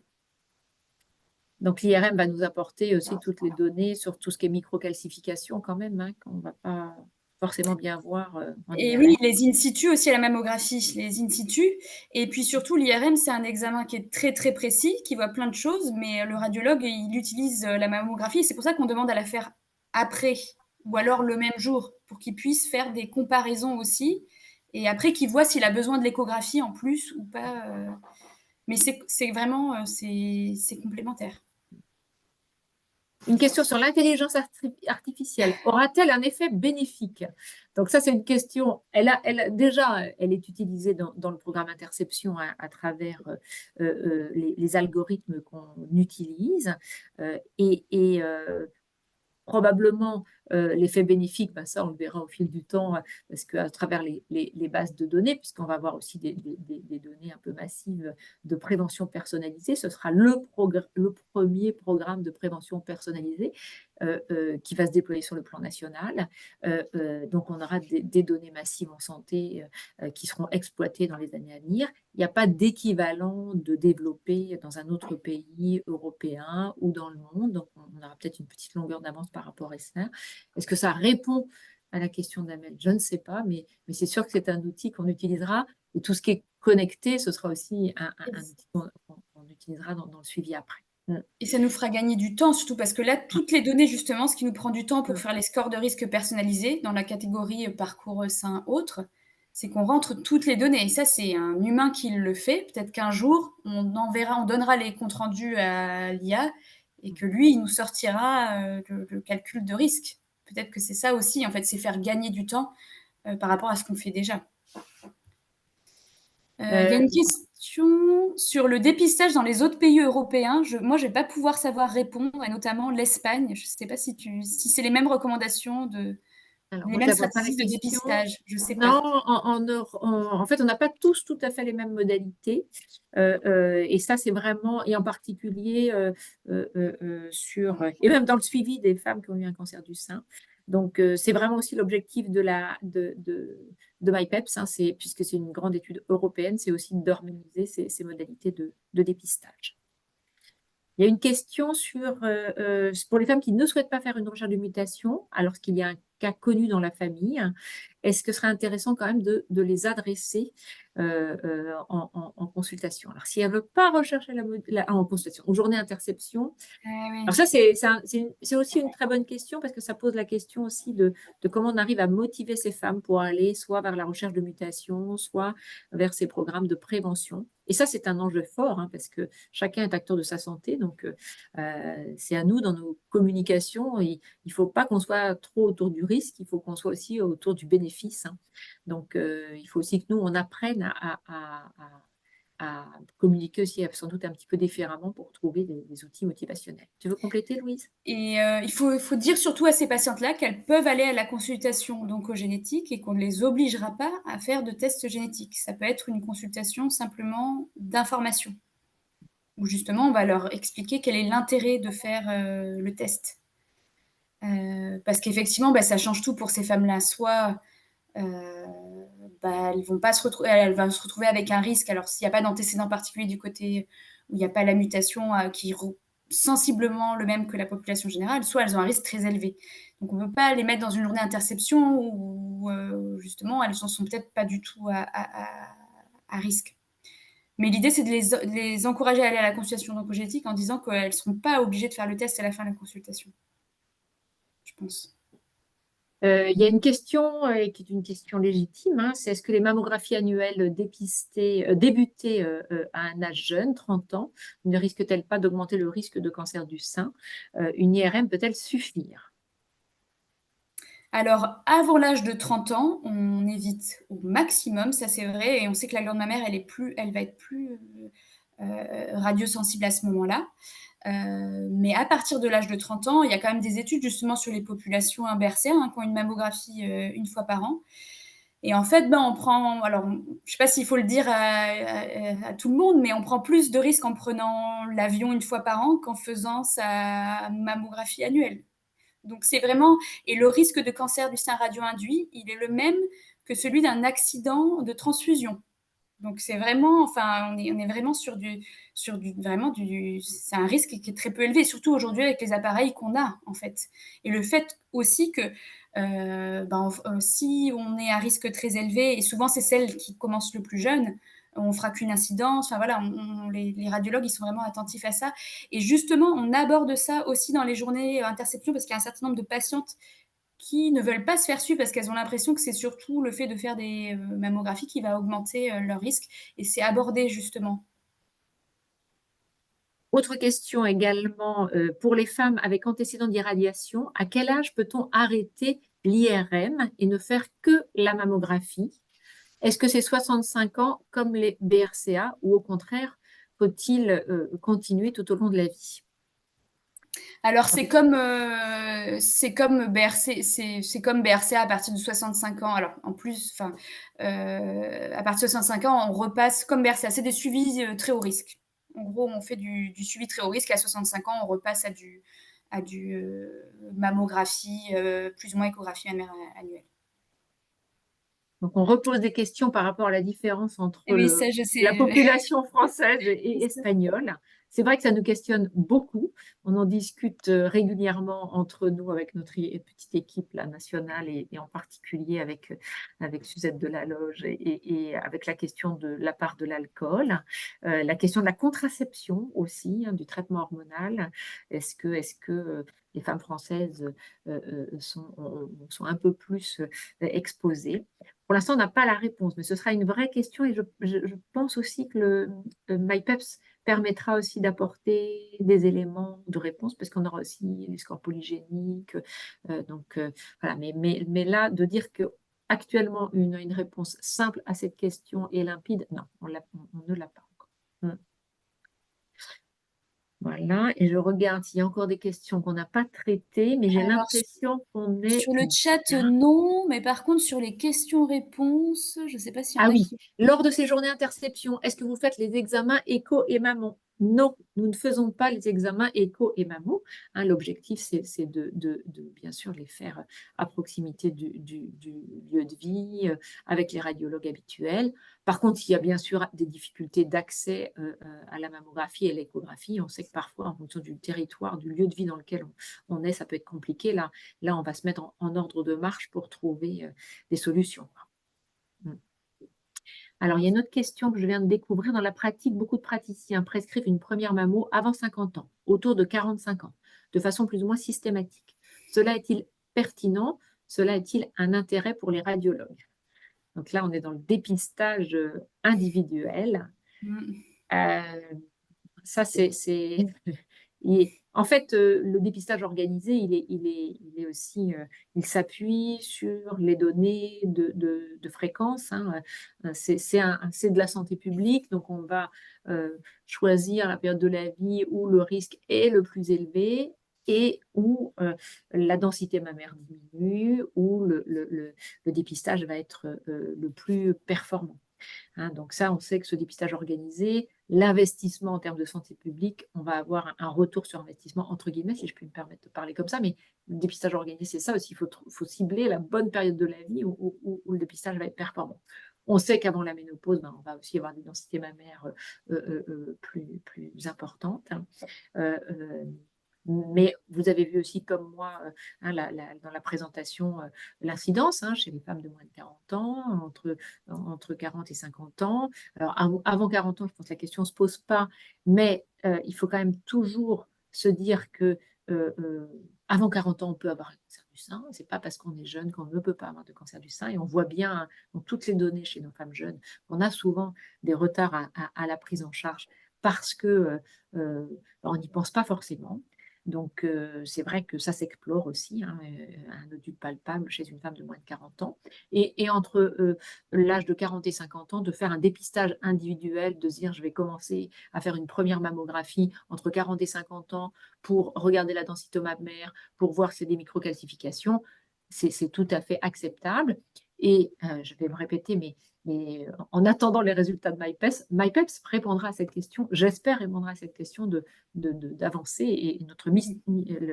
Donc l'IRM va nous apporter aussi toutes les données sur tout ce qui est microcalcification quand même, hein, qu'on ne va pas forcément bien voir en Et IRM. oui, les in situ aussi à la mammographie, les in situ. Et puis surtout, l'IRM, c'est un examen qui est très très précis, qui voit plein de choses, mais le radiologue, il utilise la mammographie. Et c'est pour ça qu'on demande à la faire après ou alors le même jour, pour qu'il puisse faire des comparaisons aussi. Et après, qu'il voit s'il a besoin de l'échographie en plus ou pas. Mais c'est vraiment c'est complémentaire. Une question sur l'intelligence artificielle. Aura-t-elle un effet bénéfique? Donc ça, c'est une question. Déjà, elle est utilisée dans le programme Interception à travers les algorithmes qu'on utilise. Probablement, l'effet bénéfique, ben ça, on le verra au fil du temps, parce qu'à travers les bases de données, puisqu'on va avoir aussi des données un peu massives de prévention personnalisée, ce sera le premier programme de prévention personnalisée qui va se déployer sur le plan national. Donc, on aura des données massives en santé qui seront exploitées dans les années à venir. Il n'y a pas d'équivalent de développer dans un autre pays européen ou dans le monde. Donc, on aura peut-être une petite longueur d'avance par rapport à ça. Est-ce que ça répond à la question d'Amel? Je ne sais pas, mais c'est sûr que c'est un outil qu'on utilisera. Et tout ce qui est connecté, ce sera aussi un outil qu'on utilisera dans le suivi après. Et ça nous fera gagner du temps, surtout parce que là, toutes les données, justement, ce qui nous prend du temps pour faire les scores de risque personnalisés dans la catégorie parcours sain autre, c'est qu'on rentre toutes les données. Et ça, c'est un humain qui le fait. Peut-être qu'un jour, on donnera les comptes rendus à l'IA et que lui, il nous sortira le calcul de risque. Peut-être que c'est ça aussi, en fait, c'est faire gagner du temps par rapport à ce qu'on fait déjà. Il y a une question sur le dépistage dans les autres pays européens. Moi, je ne vais pas pouvoir savoir répondre, et notamment l'Espagne. Je ne sais pas si c'est les mêmes recommandations, Alors, les moi, mêmes je n'avoue pas la stratégies de question. dépistage. Je ne sais Non, pas. en fait, on n'a pas tous tout à fait les mêmes modalités. Et ça, c'est vraiment, et en particulier et même dans le suivi des femmes qui ont eu un cancer du sein. Donc, c'est vraiment aussi l'objectif de MyPEPS, hein, puisque c'est une grande étude européenne, c'est aussi d'harmoniser ces modalités de dépistage. Il y a une question pour les femmes qui ne souhaitent pas faire une recherche de mutation, alors qu'il y a un cas connu dans la famille, est-ce que ce serait intéressant quand même de les adresser en consultation? Alors, si elles ne veulent pas rechercher en consultation, en journée interception, Oui. alors ça, c'est aussi une très bonne question parce que ça pose la question aussi de comment on arrive à motiver ces femmes pour aller soit vers la recherche de mutation, soit vers ces programmes de prévention. Et ça, c'est un enjeu fort hein, parce que chacun est acteur de sa santé. Donc, c'est à nous, dans nos communications, il ne faut pas qu'on soit trop autour du risque, il faut qu'on soit aussi autour du bénéfice. Hein. Donc, il faut aussi que nous, on apprenne à communiquer aussi sans doute un petit peu différemment pour trouver des outils motivationnels. Tu veux compléter, Louise? Et il faut dire surtout à ces patientes-là qu'elles peuvent aller à la consultation d'oncogénétique et qu'on ne les obligera pas à faire de tests génétiques. Ça peut être une consultation simplement d'information, où justement on va leur expliquer quel est l'intérêt de faire le test. Parce qu'effectivement, ça change tout pour ces femmes-là. Soit elles vont pas se retrouver, elles vont se retrouver avec un risque. Alors, s'il n'y a pas d'antécédent particulier du côté où il n'y a pas la mutation qui est sensiblement le même que la population générale, soit elles ont un risque très élevé. Donc, on ne peut pas les mettre dans une journée interception où justement elles ne sont peut-être pas du tout à risque. Mais l'idée, c'est de les encourager à aller à la consultation d'oncogénétique en disant qu'elles ne seront pas obligées de faire le test à la fin de la consultation, je pense. Il y a une question qui est une question légitime, hein, c'est est-ce que les mammographies annuelles débutées à un âge jeune, 30 ans, ne risquent-elles pas d'augmenter le risque de cancer du sein? Une IRM peut-elle suffire? Alors, avant l'âge de 30 ans, on évite au maximum, ça c'est vrai, et on sait que la glande mammaire, elle va être plus radiosensible à ce moment-là. Mais à partir de l'âge de 30 ans, il y a quand même des études justement sur les populations BRCA qui ont une mammographie une fois par an. Et en fait, on prend, alors je ne sais pas s'il faut le dire à tout le monde, mais on prend plus de risques en prenant l'avion une fois par an qu'en faisant sa mammographie annuelle. Donc c'est vraiment, et le risque de cancer du sein radio-induit, il est le même que celui d'un accident de transfusion. Donc c'est vraiment, enfin, on est vraiment c'est un risque qui est très peu élevé, surtout aujourd'hui avec les appareils qu'on a en fait. Et le fait aussi que si on est à risque très élevé, et souvent c'est celle qui commence le plus jeune, on fera qu'une incidence. Enfin voilà, les radiologues ils sont vraiment attentifs à ça. Et justement, on aborde ça aussi dans les journées interception parce qu'il y a un certain nombre de patientes qui ne veulent pas se faire suivre parce qu'elles ont l'impression que c'est surtout le fait de faire des mammographies qui va augmenter leur risque. Et c'est abordé justement. Autre question également, pour les femmes avec antécédent d'irradiation, à quel âge peut-on arrêter l'IRM et ne faire que la mammographie? Est-ce que c'est 65 ans comme les BRCA ou au contraire, faut-il continuer tout au long de la vie? Alors c'est comme BRC, c'est comme BRCA à partir de 65 ans. Alors en plus, enfin, à partir de 65 ans, on repasse comme BRCA, c'est des suivis très haut risque. En gros, on fait du suivi très haut risque. À 65 ans, on repasse à du mammographie, plus ou moins échographie mammaire annuelle. Donc, on repose des questions par rapport à la différence entre Oui, ça, je la sais. population française et espagnole. C'est vrai que ça nous questionne beaucoup. On en discute régulièrement entre nous avec notre petite équipe là, nationale et en particulier avec Suzette Delaloge et avec la question de la part de l'alcool, la question de la contraception aussi, hein, du traitement hormonal. Est-ce que les femmes françaises sont un peu plus exposées? Pour l'instant, on n'a pas la réponse, mais ce sera une vraie question et je pense aussi que le MyPeps permettra aussi d'apporter des éléments de réponse parce qu'on aura aussi les scores polygéniques. Voilà. Mais là, de dire que actuellement une réponse simple à cette question est limpide, non, on ne l'a pas encore. Voilà, et je regarde s'il y a encore des questions qu'on n'a pas traitées, mais j'ai Alors, l'impression qu'on est sur le chat, bien. non, mais par contre, sur les questions-réponses, je ne sais pas s'il y en Ah a oui, qui. lors de ces journées interception, est-ce que vous faites les examens écho et mammon? Non, nous ne faisons pas les examens écho et mammon. Hein, l'objectif, c'est bien sûr les faire à proximité du lieu de vie, avec les radiologues habituels. Par contre, il y a bien sûr des difficultés d'accès à la mammographie et l'échographie. On sait que parfois, en fonction du territoire, du lieu de vie dans lequel on est, ça peut être compliqué. Là, on va se mettre en ordre de marche pour trouver des solutions. Mm. Alors, il y a une autre question que je viens de découvrir. Dans la pratique, beaucoup de praticiens prescrivent une première mammo avant 50 ans, autour de 45 ans, de façon plus ou moins systématique. Cela est-il pertinent? Cela a-t-il un intérêt pour les radiologues? Donc là, on est dans le dépistage individuel. Mm. Euh, Ça, en fait, le dépistage organisé, il est aussi, il s'appuie sur les données de fréquence, hein. C'est de la santé publique, donc on va choisir la période de la vie où le risque est le plus élevé et où la densité mammaire diminue, où le dépistage va être le plus performant. Hein, donc ça, on sait que ce dépistage organisé, l'investissement en termes de santé publique, on va avoir un retour sur investissement, entre guillemets, si je puis me permettre de parler comme ça, mais le dépistage organisé, c'est ça aussi, il faut cibler la bonne période de la vie où le dépistage va être performant. On sait qu'avant la ménopause, on va aussi avoir des densités mammaires plus importantes. Hein. Mais vous avez vu aussi, comme moi, hein, dans la présentation, l'incidence chez les femmes de moins de 40 ans, entre 40 et 50 ans. Alors, avant 40 ans, je pense que la question ne se pose pas, mais il faut quand même toujours se dire que avant 40 ans, on peut avoir un cancer du sein. Ce n'est pas parce qu'on est jeune qu'on ne peut pas avoir de cancer du sein. Et on voit bien dans toutes les données chez nos femmes jeunes qu'on a souvent des retards à la prise en charge parce que on n'y pense pas forcément. Donc, c'est vrai que ça s'explore aussi, un nodule palpable chez une femme de moins de 40 ans. Et entre l'âge de 40 et 50 ans, de faire un dépistage individuel, de se dire je vais commencer à faire une première mammographie entre 40 et 50 ans pour regarder la densité mammaire, pour voir si c'est des microcalcifications, c'est tout à fait acceptable. Et je vais me répéter, mais en attendant les résultats de MyPeps répondra à cette question, j'espère répondra à cette question d'avancer et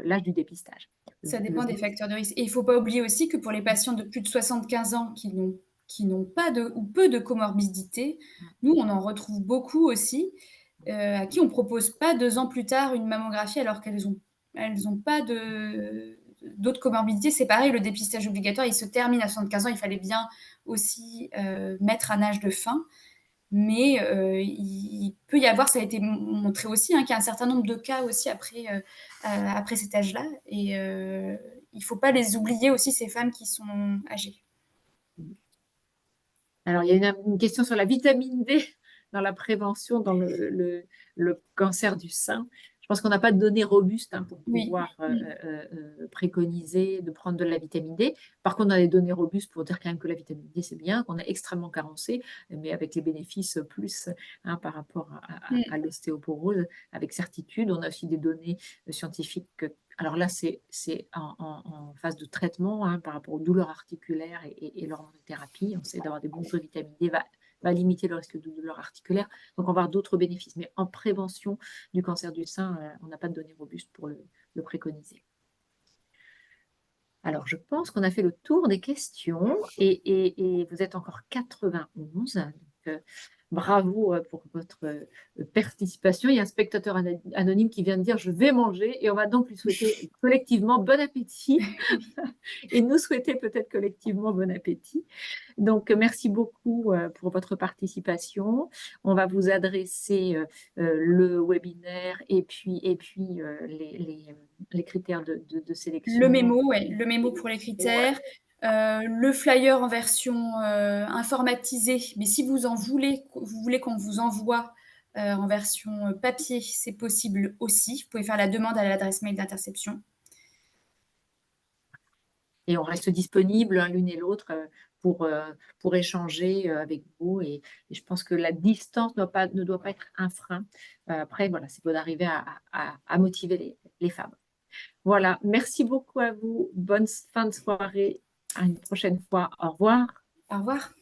l'âge du dépistage. Ça dépend des facteurs de risque. Et il ne faut pas oublier aussi que pour les patients de plus de 75 ans qui n'ont pas ou peu de comorbidité, nous, on en retrouve beaucoup aussi, à qui on ne propose pas 2 ans plus tard une mammographie alors qu'elles ont pas d'autres comorbidités. C'est pareil, le dépistage obligatoire, il se termine à 75 ans. Il fallait bien aussi mettre un âge de fin. Mais il peut y avoir, ça a été montré aussi, qu'il y a un certain nombre de cas aussi après cet âge-là. Et il ne faut pas les oublier aussi, ces femmes qui sont âgées. Alors, il y a une question sur la vitamine D dans la prévention, dans le cancer du sein. Je pense qu'on n'a pas de données robustes pour pouvoir préconiser de prendre de la vitamine D. Par contre, on a des données robustes pour dire quand même que la vitamine D, c'est bien, qu'on est extrêmement carencé, mais avec les bénéfices plus par rapport à l'ostéoporose, avec certitude. On a aussi des données scientifiques. Alors là, c'est en phase de traitement par rapport aux douleurs articulaires et l'hormonothérapie. On sait d'avoir des bons taux de vitamine D va limiter le risque de douleurs articulaires. Donc, on va avoir d'autres bénéfices. Mais en prévention du cancer du sein, on n'a pas de données robustes pour le préconiser. Alors, je pense qu'on a fait le tour des questions et vous êtes encore 91. Donc, bravo pour votre participation. Il y a un spectateur anonyme qui vient de dire « Je vais manger » et on va donc lui souhaiter collectivement bon appétit et nous souhaiter peut-être collectivement bon appétit. Donc, merci beaucoup pour votre participation. On va vous adresser le webinaire et puis les critères de sélection. Le mémo pour les critères. Le flyer en version informatisée, mais si vous voulez qu'on vous envoie en version papier, c'est possible aussi. Vous pouvez faire la demande à l'adresse mail d'Interception. Et on reste disponible l'une et l'autre pour échanger avec vous. Et je pense que la distance ne doit pas être un frein. Après, voilà, c'est bon d'arriver à motiver les femmes. Voilà, merci beaucoup à vous. Bonne fin de soirée. À une prochaine fois. Au revoir. Au revoir.